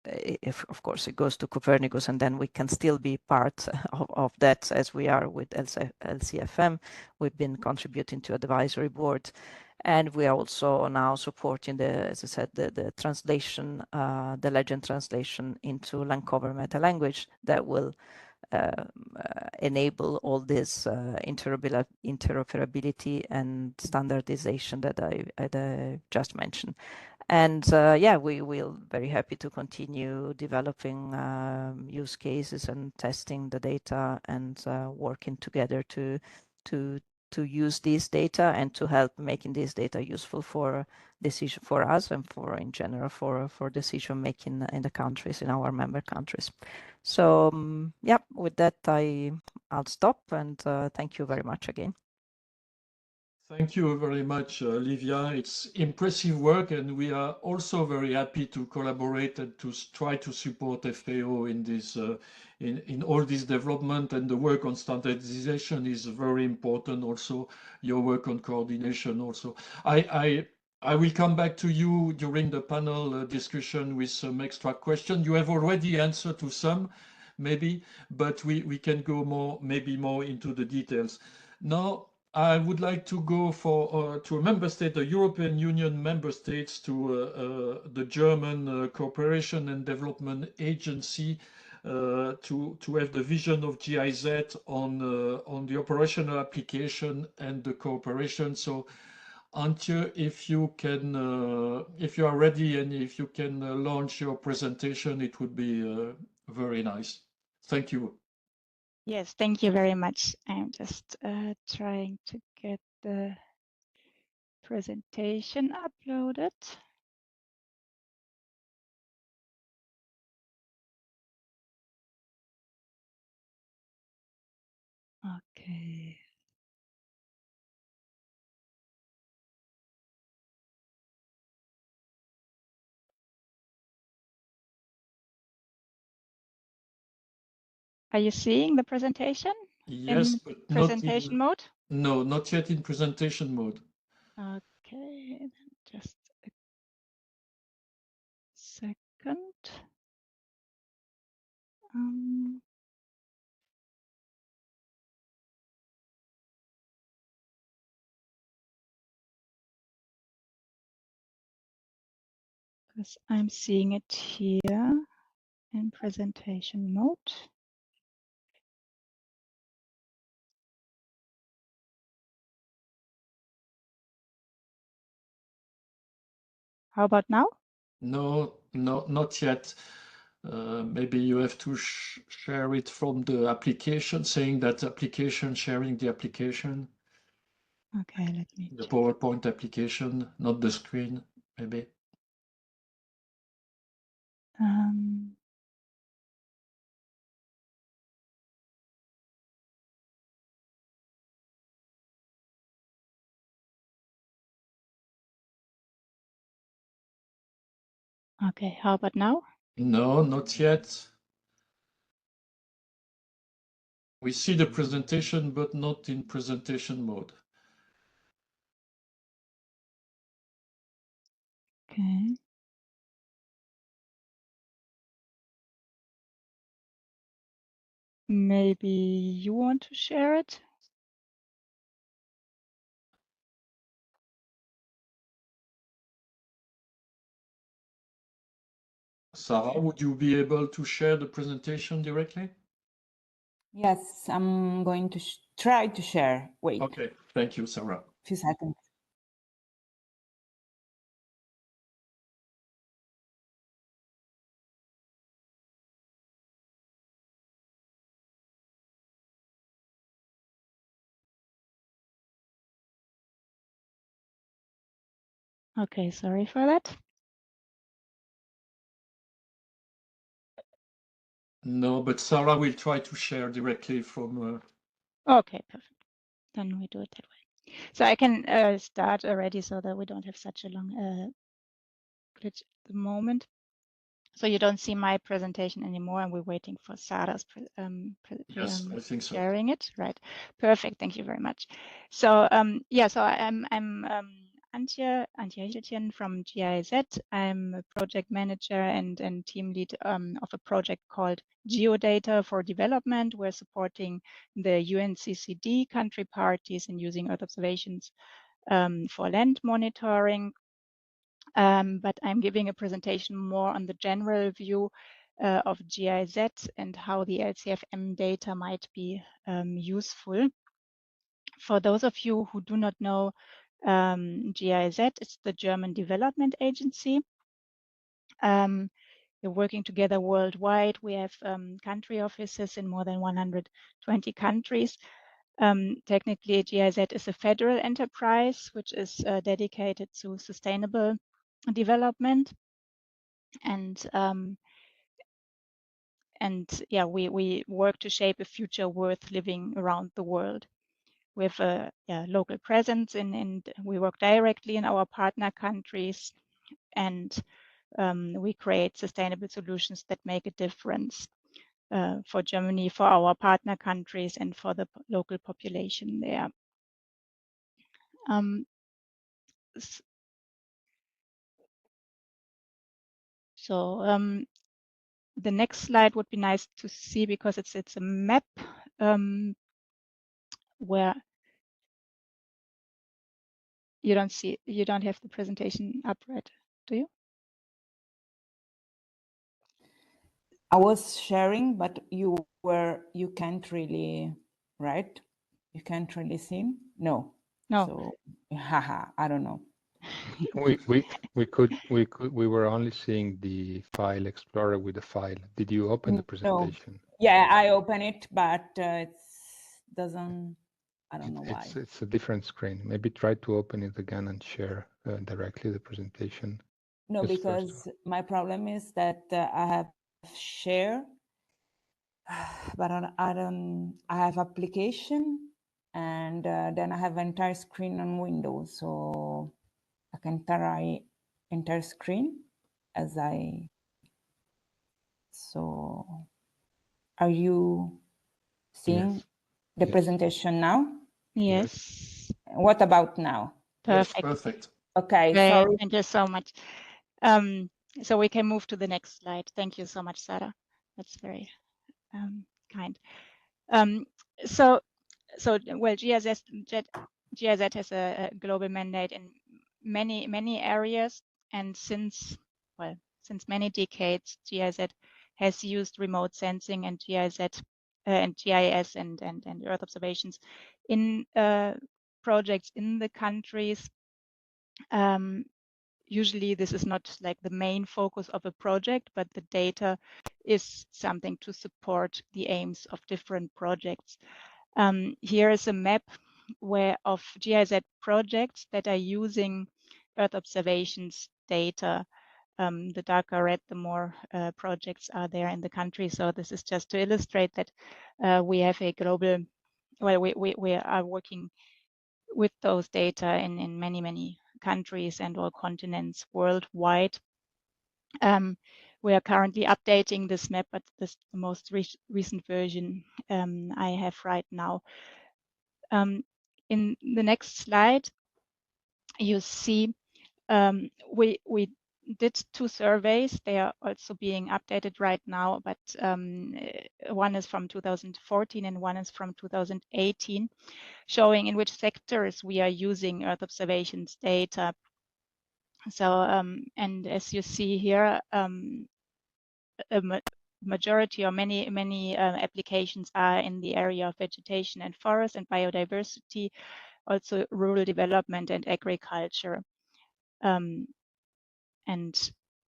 if of course it goes to Copernicus, and then we can still be part of that, as we are with LCFM. We've been contributing to advisory board, and we are also now supporting as I said, the translation, the legend translation into land cover meta language that will enable all this interoperability and standardization that I just mentioned. And yeah, we will very happy to continue developing use cases and testing the data and working together to use this data and to help making this data useful for decision for us and for in general for decision making in the countries, in our member countries. So yeah, with that I'll stop, and thank you very much again. Thank you very much, Livia. It's impressive work, and we are also very happy to collaborate and to try to support FAO in this, in all this development. And the work on standardization is very important. Also, your work on coordination. Also, I will come back to you during the panel discussion with some extra questions. You have already answered to some, maybe, but we can go more, maybe more into the details now. I would like to go to a member state, the European Union member states, to the German Cooperation and Development Agency to have the vision of GIZ on the operational application and the cooperation. So, Antje, if you can, if you are ready and if you can launch your presentation, it would be very nice. Thank you. Yes, thank you very much. I'm just trying to get the presentation uploaded. Okay. Are you seeing the presentation? Yes, in but presentation mode? No, not yet in presentation mode. Okay, just a second. Because I'm seeing it here in presentation mode. How about now? No, not yet. Maybe you have to share it from the application, saying that application, sharing the application. Okay, let me the check. PowerPoint application, not the screen, maybe. Okay, how about now? No, not yet. We see the presentation, but not in presentation mode. Okay. Maybe you want to share it? Sarah, would you be able to share the presentation directly? Yes, I'm going to try to share. Wait. Okay, thank you, Sarah. A few seconds. Okay, sorry for that. No, but Sarah will try to share directly from. Okay, perfect. Then we do it that way. So I can start already so that we don't have such a long glitch at the moment. So you don't see my presentation anymore, and we're waiting for Sarah's Yes, I think so. sharing it. Right, perfect. Thank you very much. So yeah, so I'm Antje Hechelchen from GIZ. I'm a project manager and team lead of a project called Geodata for Development. We're supporting the UNCCD country parties and using Earth observations for land monitoring. But I'm giving a presentation more on the general view of GIZ and how the LCFM data might be useful. For those of you who do not know, GIZ is the German Development Agency. We're working together worldwide. We have country offices in more than 120 countries. Technically, GIZ is a federal enterprise, which is dedicated to sustainable development. And yeah, we work to shape a future worth living around the world. We have a local presence and we work directly in our partner countries, and we create sustainable solutions that make a difference for Germany, for our partner countries, and for the local population there. So the next slide would be nice to see because it's a map where you don't have the presentation up, right? Do you? I was sharing, but you can't really, right? You can't really see? No. No. So, haha, I don't know. We were only seeing the file explorer with the file. Did you open the presentation? No. Yeah, I open it, but it doesn't. I don't know why. It's a different screen. Maybe try to open it again and share directly the presentation. No, because my problem is that I have share, but I have application, and then I have entire screen on Windows, so I can try entire screen as I. So, are you seeing the presentation now? Yes. What about now? Perfect. Yes, perfect. Okay, great. sorry. Thank you so much. So we can move to the next slide. Thank you so much, Sarah. That's very kind. So well, GIZ has a global mandate in many areas, and since many decades, GIZ has used remote sensing and GIS and Earth observations in projects in the countries. Usually this is not like the main focus of a project, but the data is something to support the aims of different projects. Here is a map of GIZ projects that are using Earth observations data. The darker red, the more projects are there in the country. So this is just to illustrate that we have a global, well, we are working with those data in many countries and all continents worldwide. We are currently updating this map, but this is the most recent version I have right now. In the next slide, you see we did 2 surveys. They are also being updated right now, but one is from 2014 and one is from 2018, showing in which sectors we are using Earth observations data. So, and as you see here, a majority or many applications are in the area of vegetation and forest and biodiversity, also rural development and agriculture. And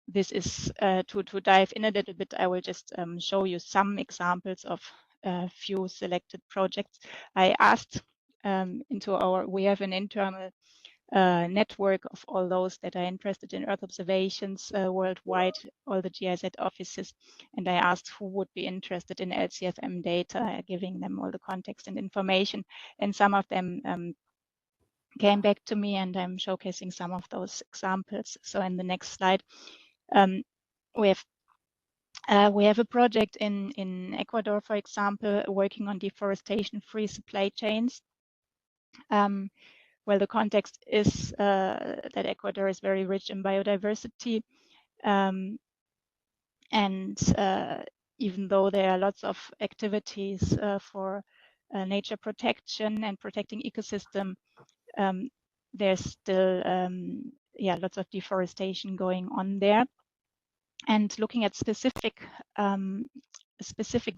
this is to dive in a little bit, I will just show you some examples of a few selected projects. I asked we have an internal network of all those that are interested in Earth observations worldwide, all the GIZ offices, and I asked who would be interested in LCFM data, giving them all the context and information, and some of them came back to me, and I'm showcasing some of those examples. So in the next slide, we have a project in Ecuador, for example, working on deforestation-free supply chains. Well, the context is that Ecuador is very rich in biodiversity, and even though there are lots of activities for nature protection and protecting ecosystem, there's still lots of deforestation going on there. And looking at specific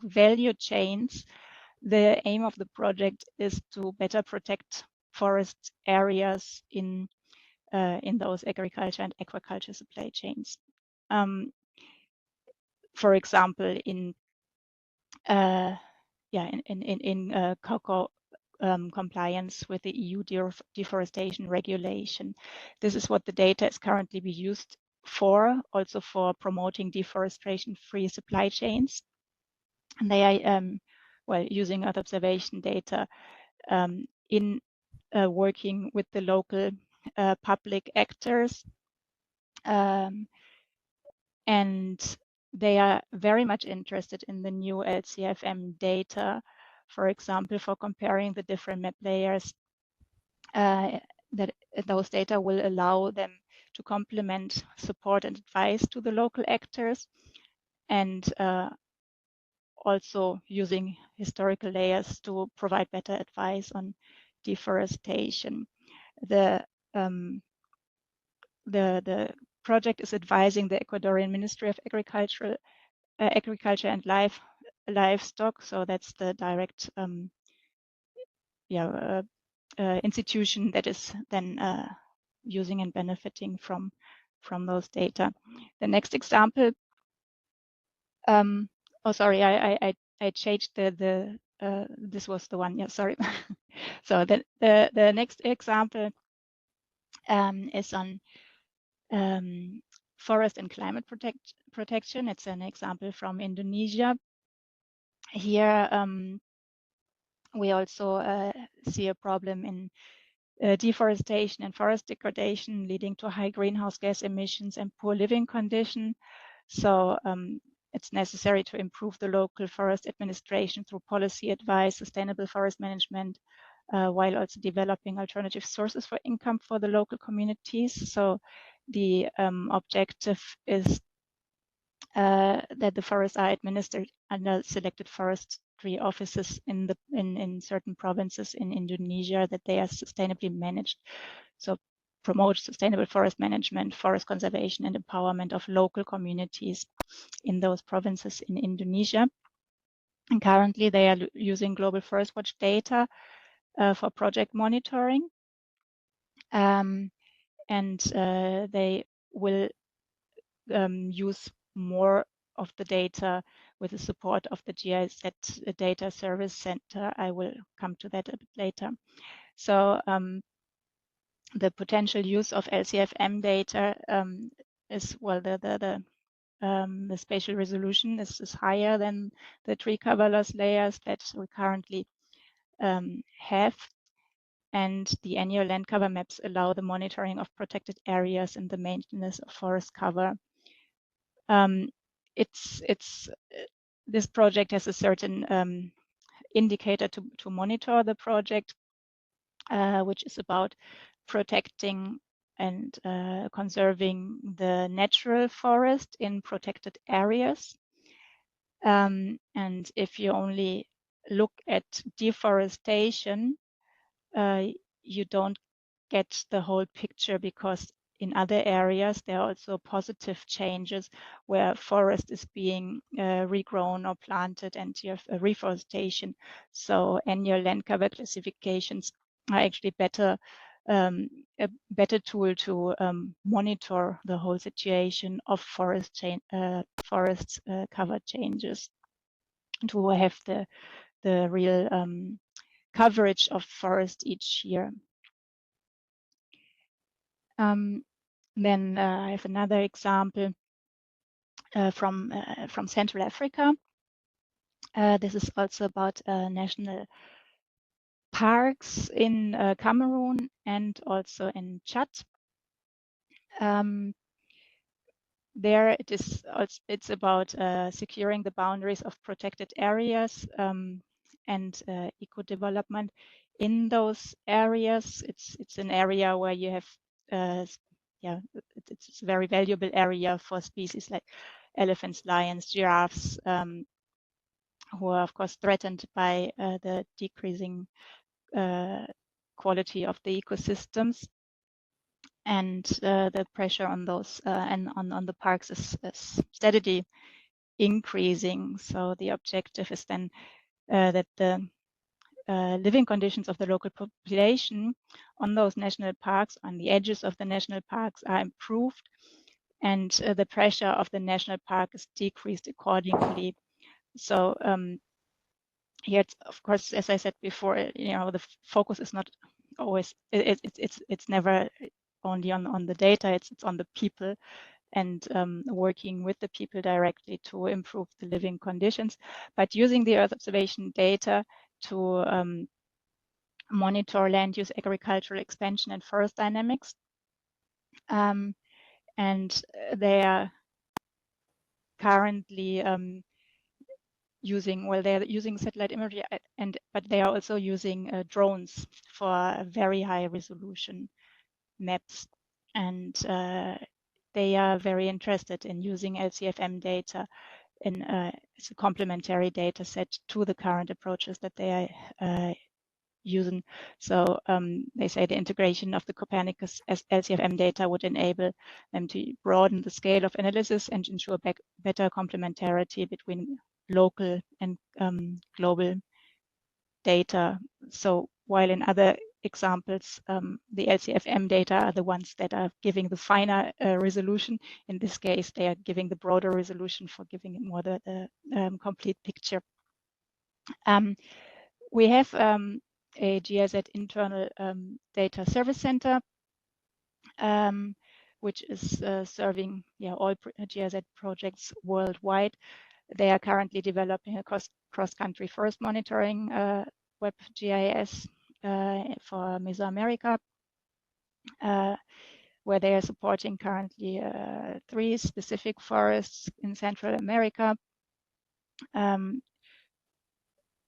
value chains, the aim of the project is to better protect forest areas in those agriculture and aquaculture supply chains. For example, in cocoa compliance with the EU deforestation regulation. This is what the data is currently being used for, also for promoting deforestation-free supply chains. And they are using Earth observation data in working with the local public actors, and they are very much interested in the new LCFM data, for example, for comparing the different map layers. That those data will allow them to complement support and advice to the local actors, and also using historical layers to provide better advice on deforestation. The project is advising the Ecuadorian Ministry of Agriculture and Livestock, so that's the direct institution that is then using and benefiting from those data. The next example. Oh, sorry, I changed this was the one. Yeah, sorry. So the next example is on forest and climate protection. It's an example from Indonesia. Here we also see a problem in deforestation and forest degradation, leading to high greenhouse gas emissions and poor living conditions. So it's necessary to improve the local forest administration through policy advice, sustainable forest management, while also developing alternative sources for income for the local communities. So the objective is that the forests are administered under selected forestry offices in certain provinces in Indonesia, that they are sustainably managed. So promote sustainable forest management, forest conservation, and empowerment of local communities in those provinces in Indonesia. And currently they are using Global Forest Watch data for project monitoring. And they will use more of the data with the support of the GIZ Data Service Center. I will come to that a bit later. So the potential use of LCFM data is, well, the spatial resolution is higher than the tree cover loss layers that we currently have. And the annual land cover maps allow the monitoring of protected areas and the maintenance of forest cover. This project has a certain indicator to monitor the project, which is about protecting and conserving the natural forest in protected areas. And if you only look at deforestation, you don't get the whole picture, because in other areas there are also positive changes where forest is being regrown or planted, and you have a reforestation. So annual land cover classifications are actually a better tool to monitor the whole situation of forest cover changes, to have the real coverage of forest each year. Then I have another example from Central Africa. This is also about national parks in Cameroon and also in Chad. There it is. It's about securing the boundaries of protected areas and eco-development in those areas. It's an area where you have it's a very valuable area for species like elephants, lions, giraffes, who are of course threatened by the decreasing quality of the ecosystems. And the pressure on those and on the parks is steadily increasing. So the objective is then that the living conditions of the local population on those national parks, on the edges of the national parks, are improved, and the pressure of the national park is decreased accordingly. So here, it's, of course, as I said before, the focus is not always. It's never only on the data. It's on the people, and working with the people directly to improve the living conditions. But using the Earth observation data to monitor land use, agricultural expansion, and forest dynamics, and they are currently they're using satellite imagery, but they are also using drones for very high resolution maps, and they are very interested in using LCFM data as a complementary data set to the current approaches that they are using. So they say the integration of the Copernicus as LCFM data would enable them to broaden the scale of analysis and ensure better complementarity between local and global data. So while in other examples, the LCFM data are the ones that are giving the finer resolution. In this case, they are giving the broader resolution for giving it more the complete picture. We have a GIZ internal data service center, which is serving all GIZ projects worldwide. They are currently developing a cross-country forest monitoring web GIS for Mesoamerica, where they are supporting currently 3 specific forests in Central America,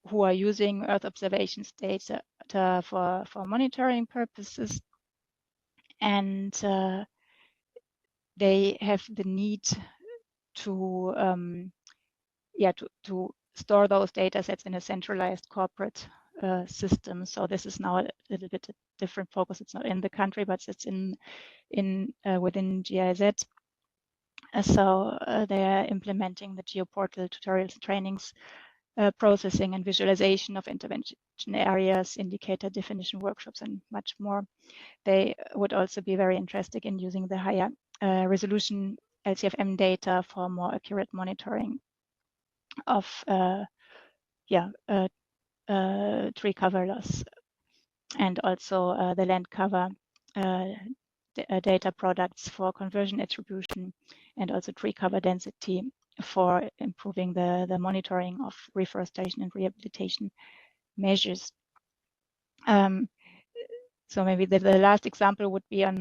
who are using Earth observations data for monitoring purposes, and they have the need to to store those data sets in a centralized corporate system. So this is now a little bit a different focus. It's not in the country, but it's within GIZ. So they are implementing the GeoPortal tutorials, trainings, processing and visualization of intervention areas, indicator definition workshops, and much more. They would also be very interested in using the higher resolution LCFM data for more accurate monitoring of tree cover loss, and also the land cover data products for conversion attribution, and also tree cover density for improving the monitoring of reforestation and rehabilitation measures. So maybe the last example would be on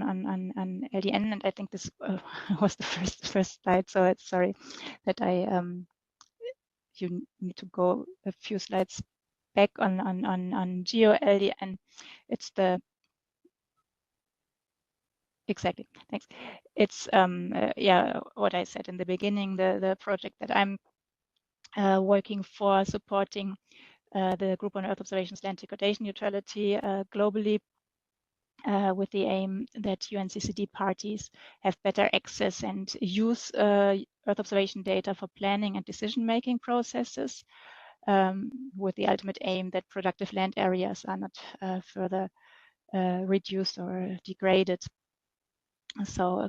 LDN, and I think this was the first slide. So it's sorry that you need to go a few slides back on geo LDN. It's the exactly, thanks. It's what I said in the beginning, the project that I'm working for, supporting the Group on Earth Observations Land Degradation Neutrality globally, with the aim that UNCCD parties have better access and use Earth observation data for planning and decision-making processes, with the ultimate aim that productive land areas are not further reduced or degraded. So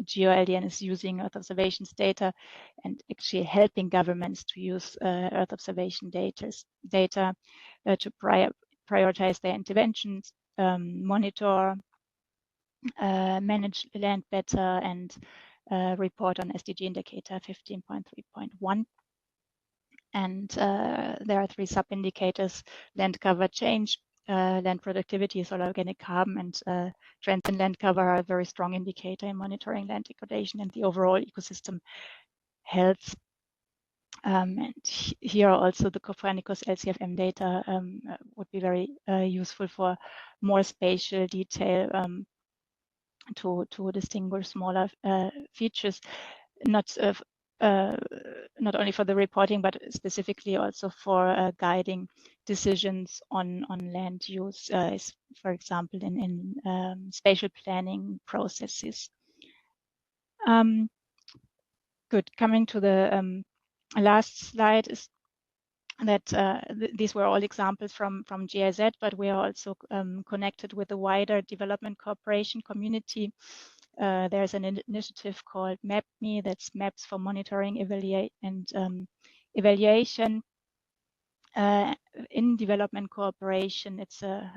GeoLDN is using Earth observations data and actually helping governments to use Earth observation data to prioritize their interventions, monitor manage land better, and report on SDG indicator 15.3.1. And there are 3 sub-indicators: land cover change, land productivity, soil organic carbon, and trends in land cover are a very strong indicator in monitoring land degradation and the overall ecosystem health. And here also the Copernicus LCFM data would be very useful for more spatial detail to distinguish smaller features, not only for the reporting, but specifically also for guiding decisions on land use, for example, in spatial planning processes. Good. Coming to the last slide is that these were all examples from GIZ, but we are also connected with the wider development cooperation community. There's an initiative called MapMe, that's Maps for Monitoring, Evaluate, and Evaluation in Development Cooperation. It's a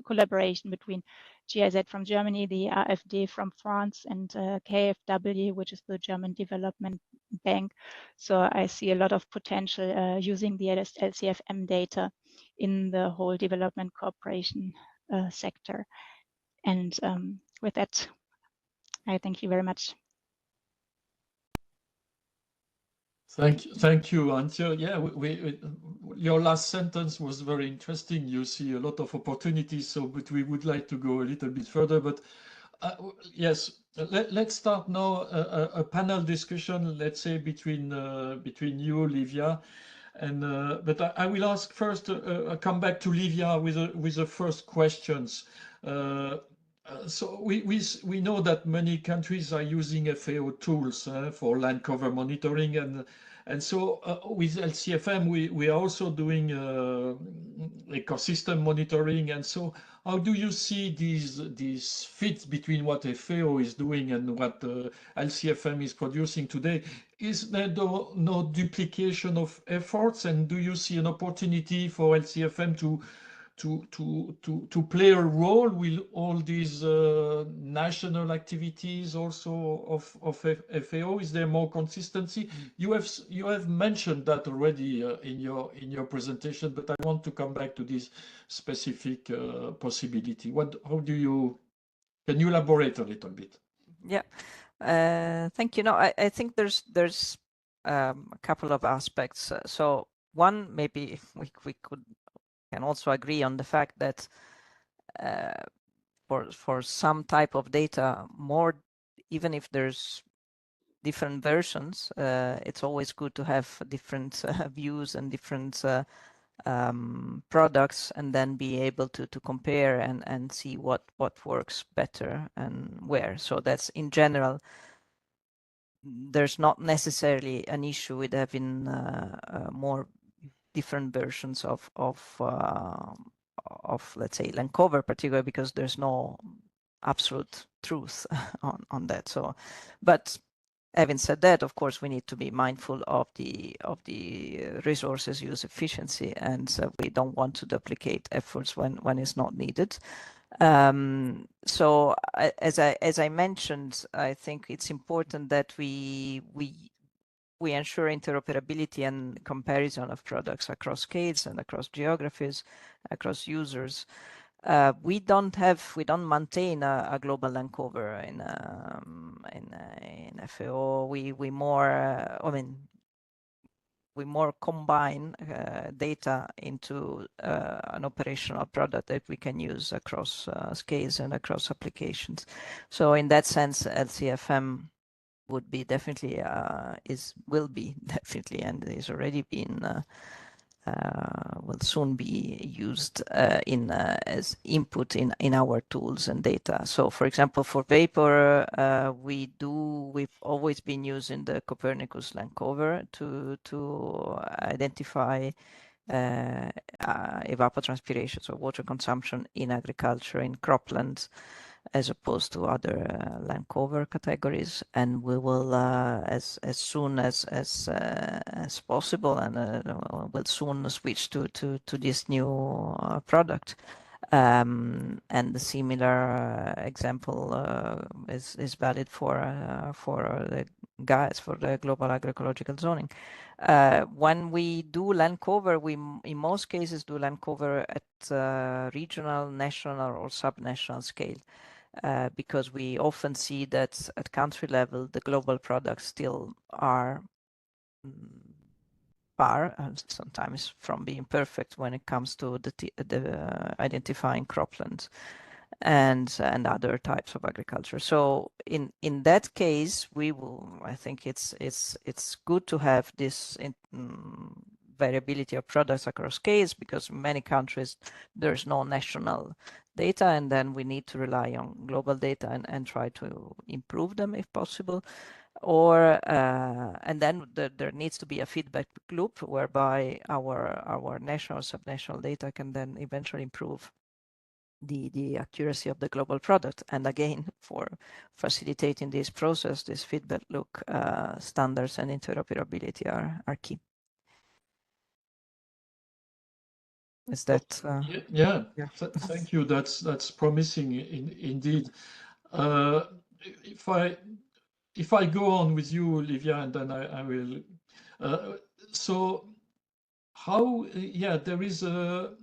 collaboration between GIZ from Germany, the AfD from France, and KfW, which is the German Development Bank. So I see a lot of potential using the LCFM data in the whole development cooperation sector. And with that, I thank you very much. Thank you, Antje. Yeah, your last sentence was very interesting. You see a lot of opportunities, so but we would like to go a little bit further. But yes, let's start now a panel discussion. Let's say between you, Livia, and but I will ask first. Come back to Livia with the first questions. So we know that many countries are using FAO tools for land cover monitoring, and so with LCFM we are also doing ecosystem monitoring. And so how do you see these fits between what FAO is doing and what LCFM is producing today? Is there no duplication of efforts, and do you see an opportunity for LCFM to play a role with all these national activities also of FAO? Is there more consistency? You have mentioned that already in your presentation, but I want to come back to this specific possibility. Can you elaborate a little bit? Yeah, thank you. No, I think there's a couple of aspects. So one, maybe we can also agree on the fact that for some type of data, even if there's different versions, it's always good to have different views and different products, and then be able to compare and see what works better and where. So that's in general. There's not necessarily an issue with having more different versions of let's say land cover, particularly because there's no absolute truth on that. So, but having said that, of course, we need to be mindful of the resources use efficiency, and we don't want to duplicate efforts when it's not needed. So as I mentioned, I think it's important that we ensure interoperability and comparison of products across scales and across geographies, across users. We don't maintain a global land cover in FAO. We more combine data into an operational product that we can use across scales and across applications. So in that sense, LCFM would be definitely will be definitely, and is already been will soon be used as input in our tools and data. So for example, for vapor, we've always been using the Copernicus land cover to identify evapotranspiration, so water consumption in agriculture, in croplands, as opposed to other land cover categories. And we will, as soon as possible, and will soon switch to this new product. And the similar example is valid for the GAES, for the global agroecological zoning. When we do land cover, we in most cases do land cover at regional, national, or subnational scale. Because we often see that at country level, the global products still are far, sometimes from being perfect when it comes to the identifying croplands and other types of agriculture. So in that case, I think it's good to have this variability of products across scales, because in many countries there's no national data, and then we need to rely on global data and try to improve them if possible. Or and then there needs to be a feedback loop whereby our national subnational data can then eventually improve the accuracy of the global product. And again, for facilitating this process, this feedback loop, standards and interoperability are key. Is that yeah. yeah. Thank you. That's promising indeed. If I go on with you, Olivia, and then I will. So how? Yeah, there is a.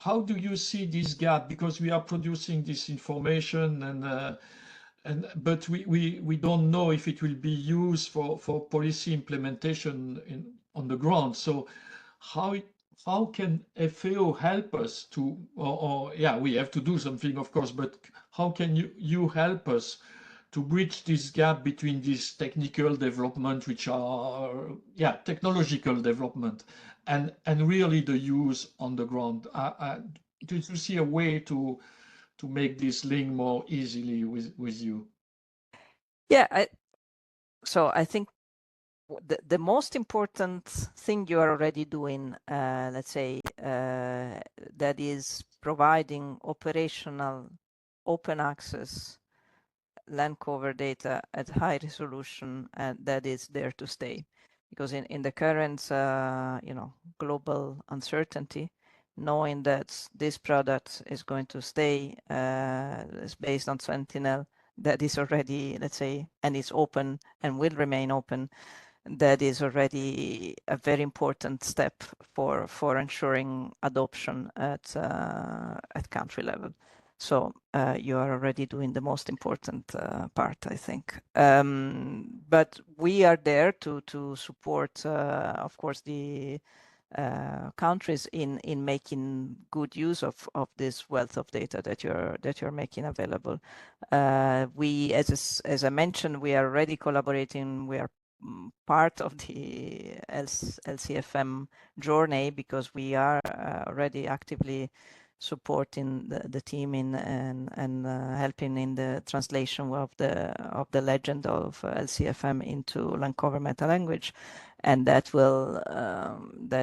How do you see this gap? Because we are producing this information, but we don't know if it will be used for policy implementation on the ground. So how can FAO help us to, or yeah, we have to do something, of course, but how can you help us to bridge this gap between this technical development, which are, yeah, technological development, and really the use on the ground? Do you see a way to make this link more easily with you? Yeah, so I think the most important thing you are already doing, let's say, that is providing operational open access land cover data at high resolution, and that is there to stay. Because in the current, global uncertainty, knowing that this product is going to stay is based on Sentinel, that is already, let's say, and is open and will remain open, that is already a very important step for ensuring adoption at country level. So you are already doing the most important part, I think. But we are there to support, of course, the countries in making good use of this wealth of data that you're making available. We, as I mentioned, we are already collaborating. We are part of the LCFM journey, because we are already actively supporting the team in and helping in the translation of the legend of LCFM into land cover meta language, and that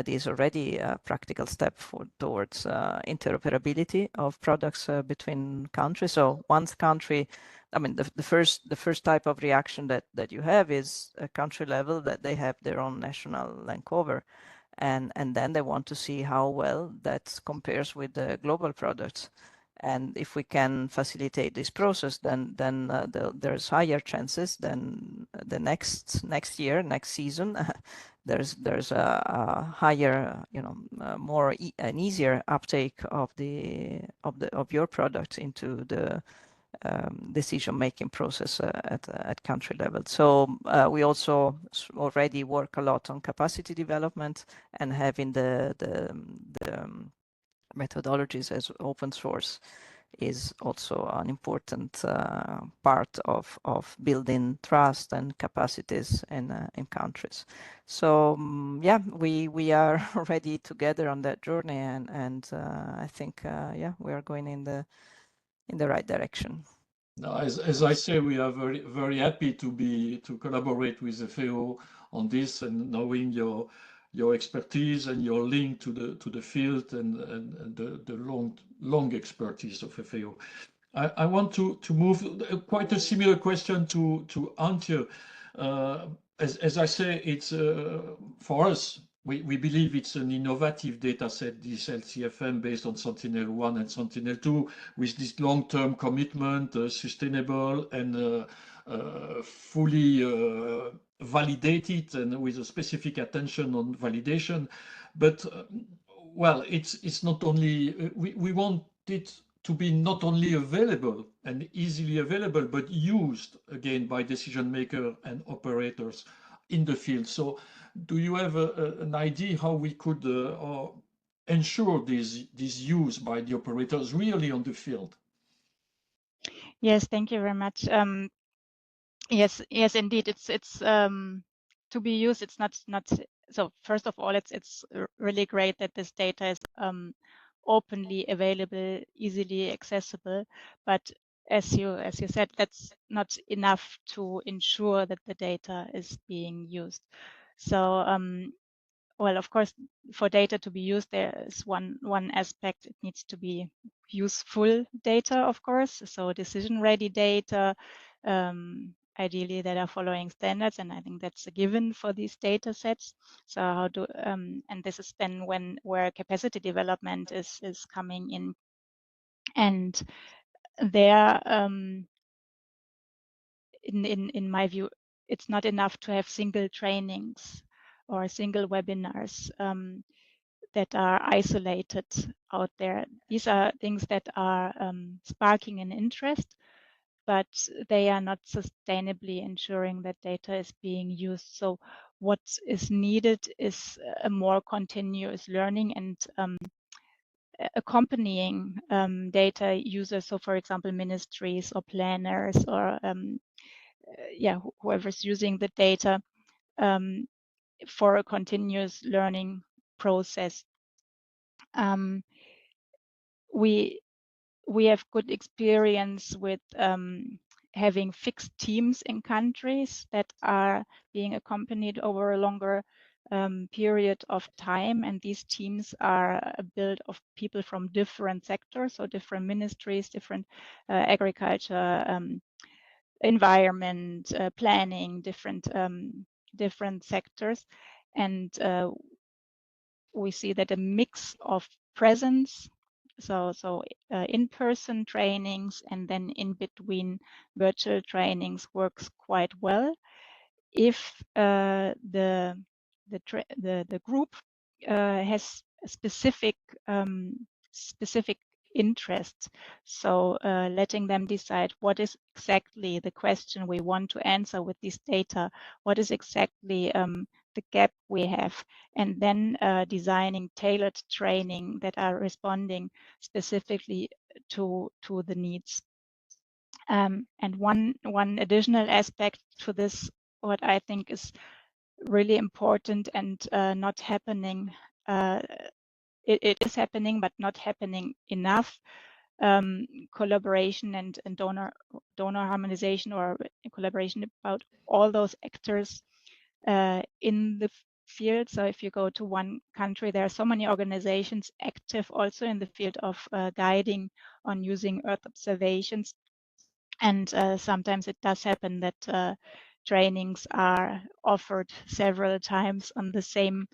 is already a practical step towards interoperability of products between countries. So once country, I mean, the first type of reaction that you have is a country level, that they have their own national land cover, and then they want to see how well that compares with the global products. And if we can facilitate this process, then there's higher chances than the next year, next season. there's a higher, an easier uptake of your product into the decision-making process at country level. So we also already work a lot on capacity development, and having the methodologies as open source is also an important part of building trust and capacities in countries. So yeah, we are already together on that journey, and I think we are going in the right direction. No, as I say, we are very, very happy to collaborate with the FAO on this, and knowing your expertise and your link to the field and the long expertise of FAO. I want to move quite a similar question to Antje. As I say, it's for us we believe it's an innovative data set, this LCFM, based on Sentinel-1 and Sentinel-2, with this long-term commitment, sustainable and fully validated, and with a specific attention on validation. But well, it's not only, we want it to be not only available and easily available, but used again by decision makers and operators in the field. So do you have an idea how we could ensure this use by the operators really on the field? Yes, thank you very much. Yes, indeed. It's to be used. It's not so. First of all, it's really great that this data is openly available, easily accessible. But as you said, that's not enough to ensure that the data is being used. So well, of course, for data to be used, there is one aspect. It needs to be useful data, of course. So decision-ready data, ideally that are following standards, and I think that's a given for these data sets. So how do and this is then where capacity development is coming in, and there in my view, it's not enough to have single trainings or single webinars that are isolated out there. These are things that are sparking an interest, but they are not sustainably ensuring that data is being used. So what is needed is a more continuous learning and accompanying data users. So for example, ministries or planners or yeah, whoever's using the data for a continuous learning process. We have good experience with having fixed teams in countries that are being accompanied over a longer period of time, and these teams are built of people from different sectors, so different ministries, different agriculture, environment, planning, different sectors, and we see that a mix of presence, so in-person trainings and then in between virtual trainings works quite well. If the group has a specific interest, so letting them decide what is exactly the question we want to answer with this data, what is exactly the gap we have, and then designing tailored training that are responding specifically to the needs. And one additional aspect to this, what I think is really important and not happening, it is happening, but not happening enough, collaboration and donor harmonization, or collaboration about all those actors in the field. So if you go to one country, there are so many organizations active also in the field of guiding on using Earth observations. And sometimes it does happen that trainings are offered several times on the same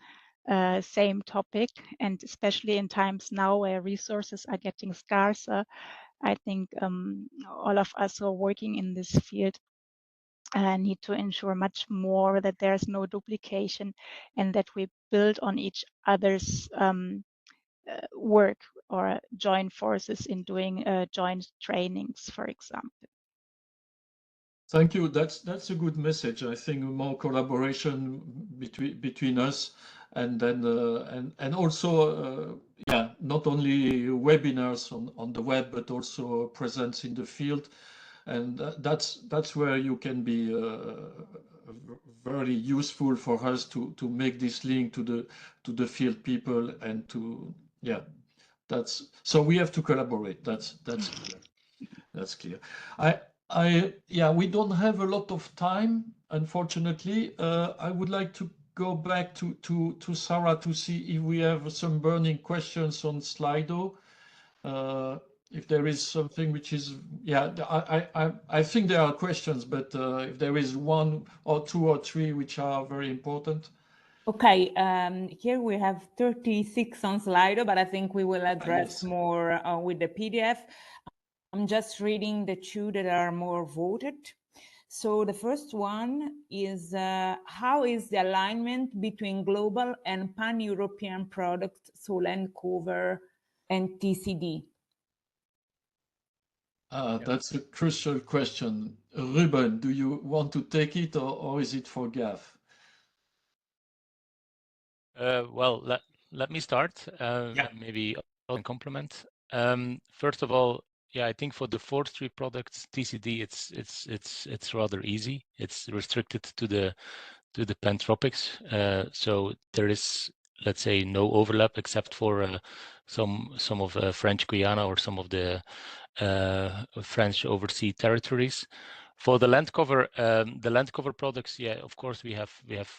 topic, and especially in times now where resources are getting scarcer, I think all of us who are working in this field need to ensure much more that there's no duplication and that we build on each other's work or join forces in doing joint trainings, for example. Thank you. That's a good message. I think more collaboration between us, and then and also yeah, not only webinars on the web, but also presence in the field, and that's where you can be very useful for us to make this link to the field people, and to, yeah, that's, so we have to collaborate. That's clear. That's clear. Yeah, we don't have a lot of time, unfortunately. I would like to go back to Sarah to see if we have some burning questions on Slido. If there is something which is, yeah, I think there are questions, but if there is one or two or three which are very important. Okay, here we have 36 on Slido, but I think we will address more with the PDF. I'm just reading the two that are more voted. So the first one is how is the alignment between global and pan-European products, so land cover and TCD? That's a crucial question. Ruben, do you want to take it or is it for Gav? Well, let me start. Maybe I can complement. First of all, yeah, I think for the forestry products, TCD, it's rather easy. It's restricted to the pantropics, so there is, let's say, no overlap except for some of French Guiana or some of the French overseas territories. For the land cover products, yeah, of course we have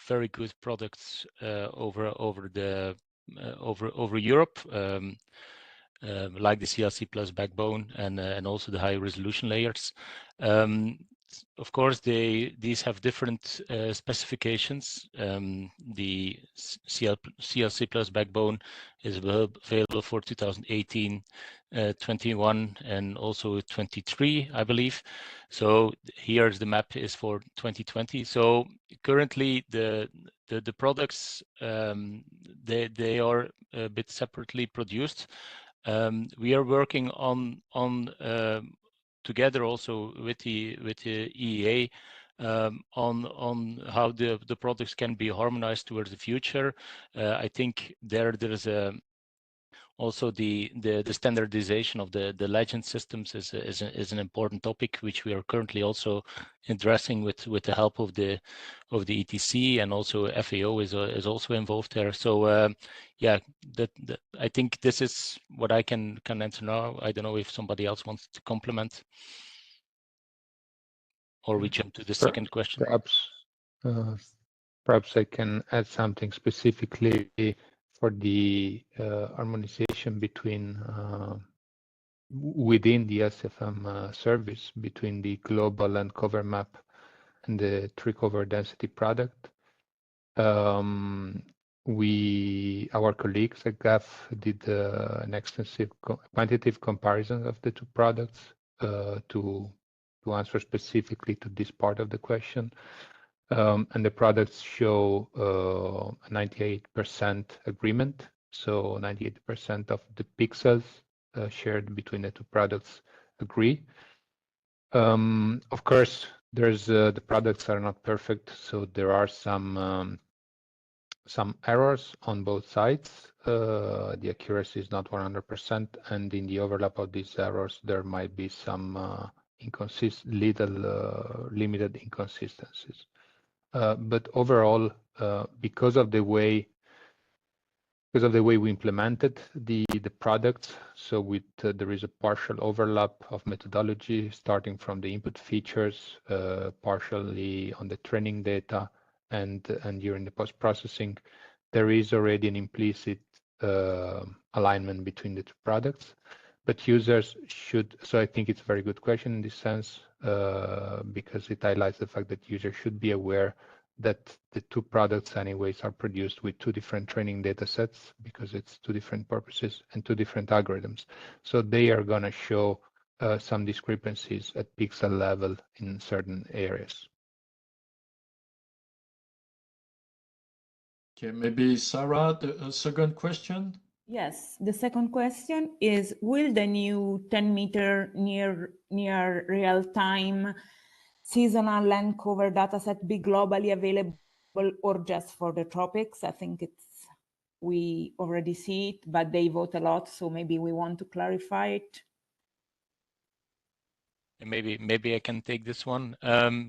very good products over Europe, like the CLC plus backbone and also the high resolution layers. Of course, these have different specifications. The CLC plus backbone is available for 2018, 21, and also 23, I believe. So here's the map is for 2020. So currently the products they are a bit separately produced. We are working on together also with the EEA on how the products can be harmonized towards the future. I think there is also the standardization of the legend systems is an important topic which we are currently also addressing with the help of the ETC, and also FAO is also involved there. So yeah, I think this is what I can answer now. I don't know if somebody else wants to complement, or we jump to the second question. Perhaps I can add something specifically for the harmonization between within the LCFM service between the global land cover map and the tree cover density product. Our colleagues at GAF did an extensive quantitative comparison of the two products to answer specifically to this part of the question. And the products show a 98% agreement. So 98% of the pixels shared between the two products agree. Of course, there's the products are not perfect, so there are some errors on both sides. The accuracy is not 100%, and in the overlap of these errors, there might be some limited inconsistencies. But overall, because of the way we implemented the products, so there is a partial overlap of methodology starting from the input features, partially on the training data, and during the post-processing, there is already an implicit alignment between the two products. But users should, so I think it's a very good question in this sense, because it highlights the fact that users should be aware that the two products anyways are produced with two different training data sets, because it's two different purposes and two different algorithms. So they are going to show some discrepancies at pixel level in certain areas. Okay, maybe Sarah, the second question. Yes, the second question is, will the new 10-meter near real-time seasonal land cover dataset be globally available or just for the tropics? I think we already see it, but they vote a lot, so maybe we want to clarify it. Maybe I can take this one.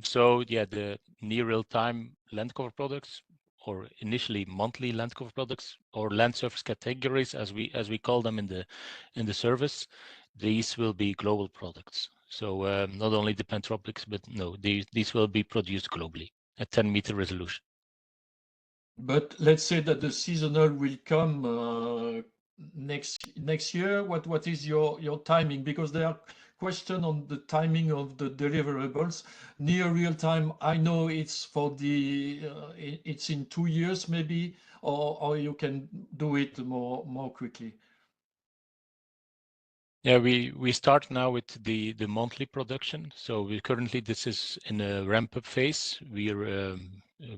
So yeah, the near real-time land cover products, or initially monthly land cover products, or land surface categories, as we call them in the service, these will be global products. So not only the pantropics, but no, these will be produced globally at 10-meter resolution. But let's say that the seasonal will come next year. What is your timing? Because there are question on the timing of the deliverables. Near real time, I know it's for the it's in 2 years maybe, or you can do it more quickly. Yeah, we start now with the monthly production. So currently this is in a ramp up phase. We are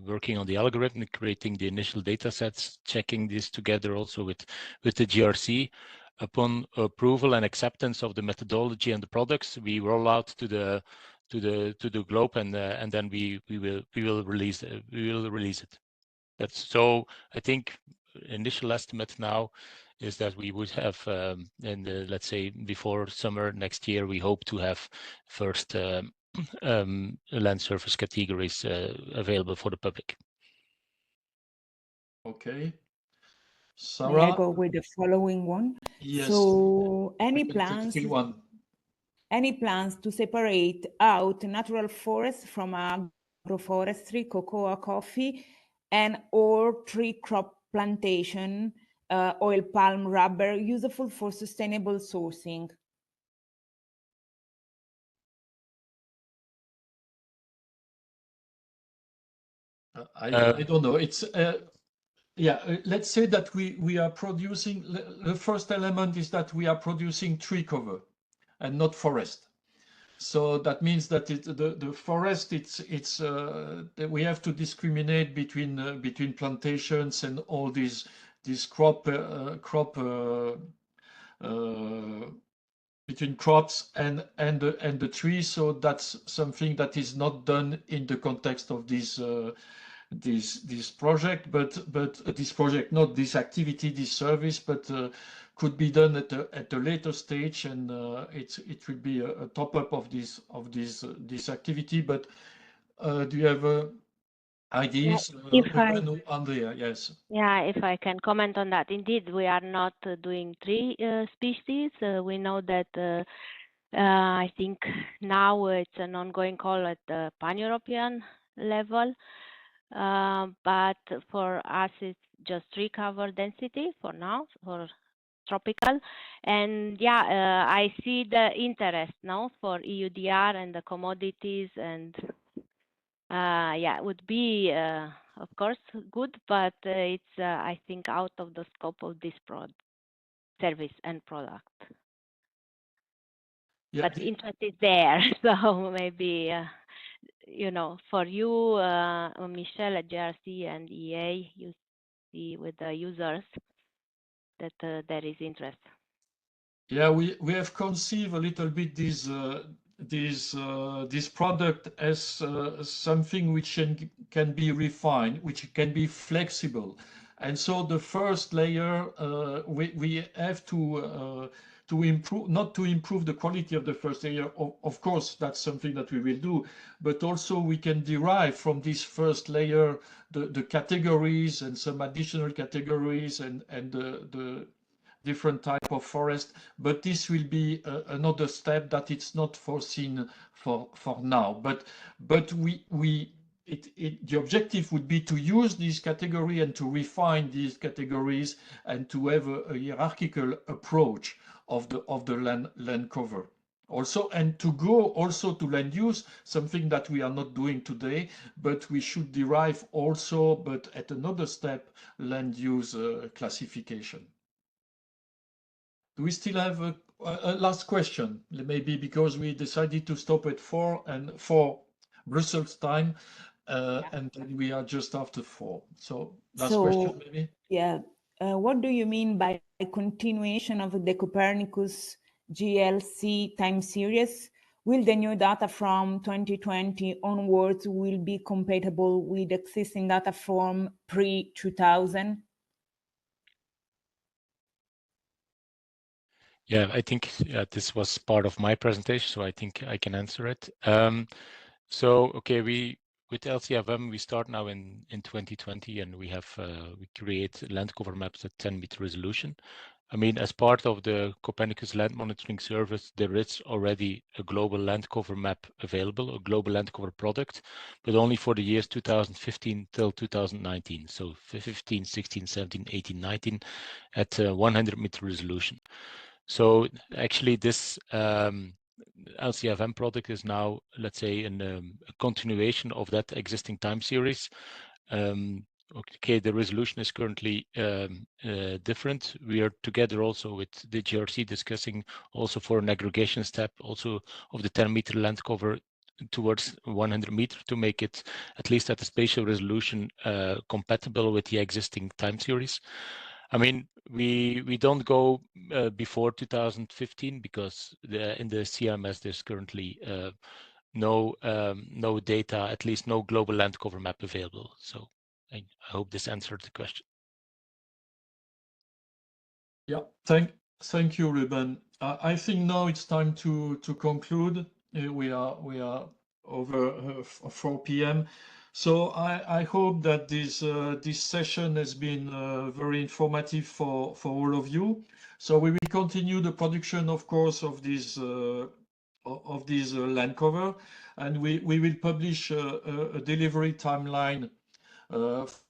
working on the algorithm, creating the initial data sets, checking this together also with the GRC. Upon approval and acceptance of the methodology and the products, we roll out to the globe, and then we will release it. That's so. I think initial estimate now is that we would have in the, let's say, before summer next year, we hope to have first land surface categories available for the public. Okay. May I Sarah? go with the following one? Yes. So We can take one. Any plans to separate out natural forests from agroforestry, cocoa, coffee, and or tree crop plantation, oil palm, rubber, useful for sustainable sourcing? I don't know. It's yeah. Let's say that we are producing. The first element is that we are producing tree cover, and not forest. So that means that the forest, it's we have to discriminate between plantations and all these crop between crops and the trees. So that's something that is not done in the context of this project, but this project, not this activity, this service, but could be done at a later stage, and it will be a top up of this activity. But do you have ideas, Andrea? Yes. Yeah, if I can comment on that. Indeed, we are not doing tree species. We know that I think now it's an ongoing call at the pan-European level. But for us, it's just tree cover density for now, for tropical. And yeah, I see the interest now for EUDR and the commodities, and yeah, it would be, of course, good, but it's, I think, out of the scope of this service and product. Yeah, but the interest is there, so maybe, you know, for you, Michelle at GRC and EA, you see with the users that there is interest. Yeah, we have conceived a little bit this product as something which can be refined, which can be flexible, and so the first layer we have to improve, not to improve the quality of the first layer. Of course, that's something that we will do, but also we can derive from this first layer the categories and some additional categories and the different type of forest, but this will be another step that it's not foreseen for now. But the objective would be to use this category and to refine these categories and to have a hierarchical approach of the land cover. Also, and to go also to land use, something that we are not doing today, but we should derive also, but at another step, land use classification. Do we still have a last question? Maybe because we decided to stop at 4 and 4 Brussels time, and then we are just after 4. So last question, maybe. Yeah. What do you mean by continuation of the Copernicus GLC time series? Will the new data from 2020 onwards will be compatible with existing data from pre-2000? Yeah, I think this was part of my presentation, so I think I can answer it. So, okay, with LCFM, we start now in 2020, and we have we create land cover maps at 10-meter resolution. I mean, as part of the Copernicus land monitoring service, there is already a global land cover map available, a global land cover product, but only for the years 2015 till 2019. So 15, 16, 17, 18, 19 at 100-meter resolution. So actually this LCFM product is now, let's say, a continuation of that existing time series. Okay, the resolution is currently different. We are together also with the GRC discussing also for an aggregation step also of the 10-meter land cover towards 100 meters to make it at least at the spatial resolution compatible with the existing time series. I mean, we don't go before 2015 because in the CMS there's currently no data, at least no global land cover map available. So I hope this answered the question. Yeah, thank you, Ruben. I think now it's time to conclude. We are over 4 p.m. So I hope that this session has been very informative for all of you. So we will continue the production, of course, of this land cover, and we will publish a delivery timeline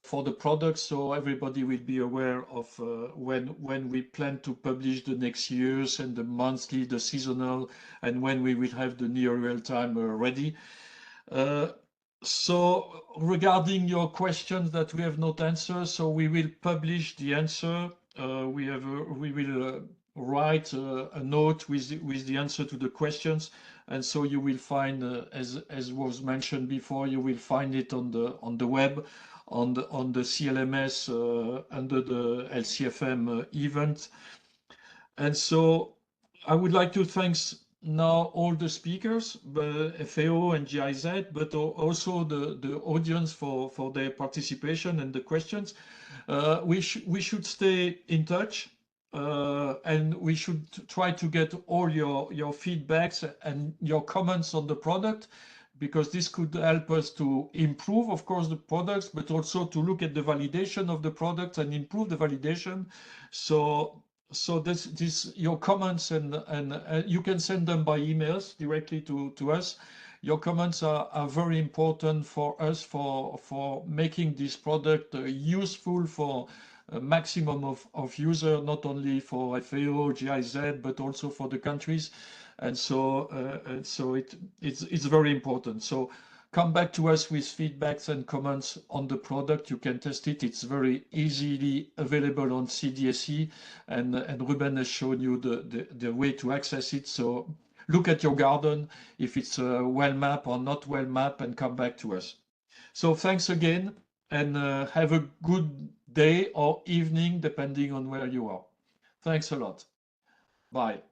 for the product, so everybody will be aware of when we plan to publish the next years and the monthly, the seasonal, and when we will have the near real time ready. So regarding your questions that we have not answered, so we will publish the answer. We will write a note with the answer to the questions, and so you will find, as was mentioned before, you will find it on the web, on the CLMS under the LCFM event. And so I would like to thank now all the speakers, FAO and GIZ, but also the audience for their participation and the questions. We should stay in touch, and we should try to get all your feedbacks and your comments on the product, because this could help us to improve, of course, the products, but also to look at the validation of the product and improve the validation. So this your comments and you can send them by emails directly to us. Your comments are very important for us for making this product useful for a maximum of user, not only for FAO, GIZ, but also for the countries. And so it's very important. So come back to us with feedbacks and comments on the product. You can test it. It's very easily available on CDSE, and Ruben has shown you the way to access it. So look at your garden, if it's well mapped or not well mapped, and come back to us. So thanks again, and have a good day or evening, depending on where you are. Thanks a lot. Bye.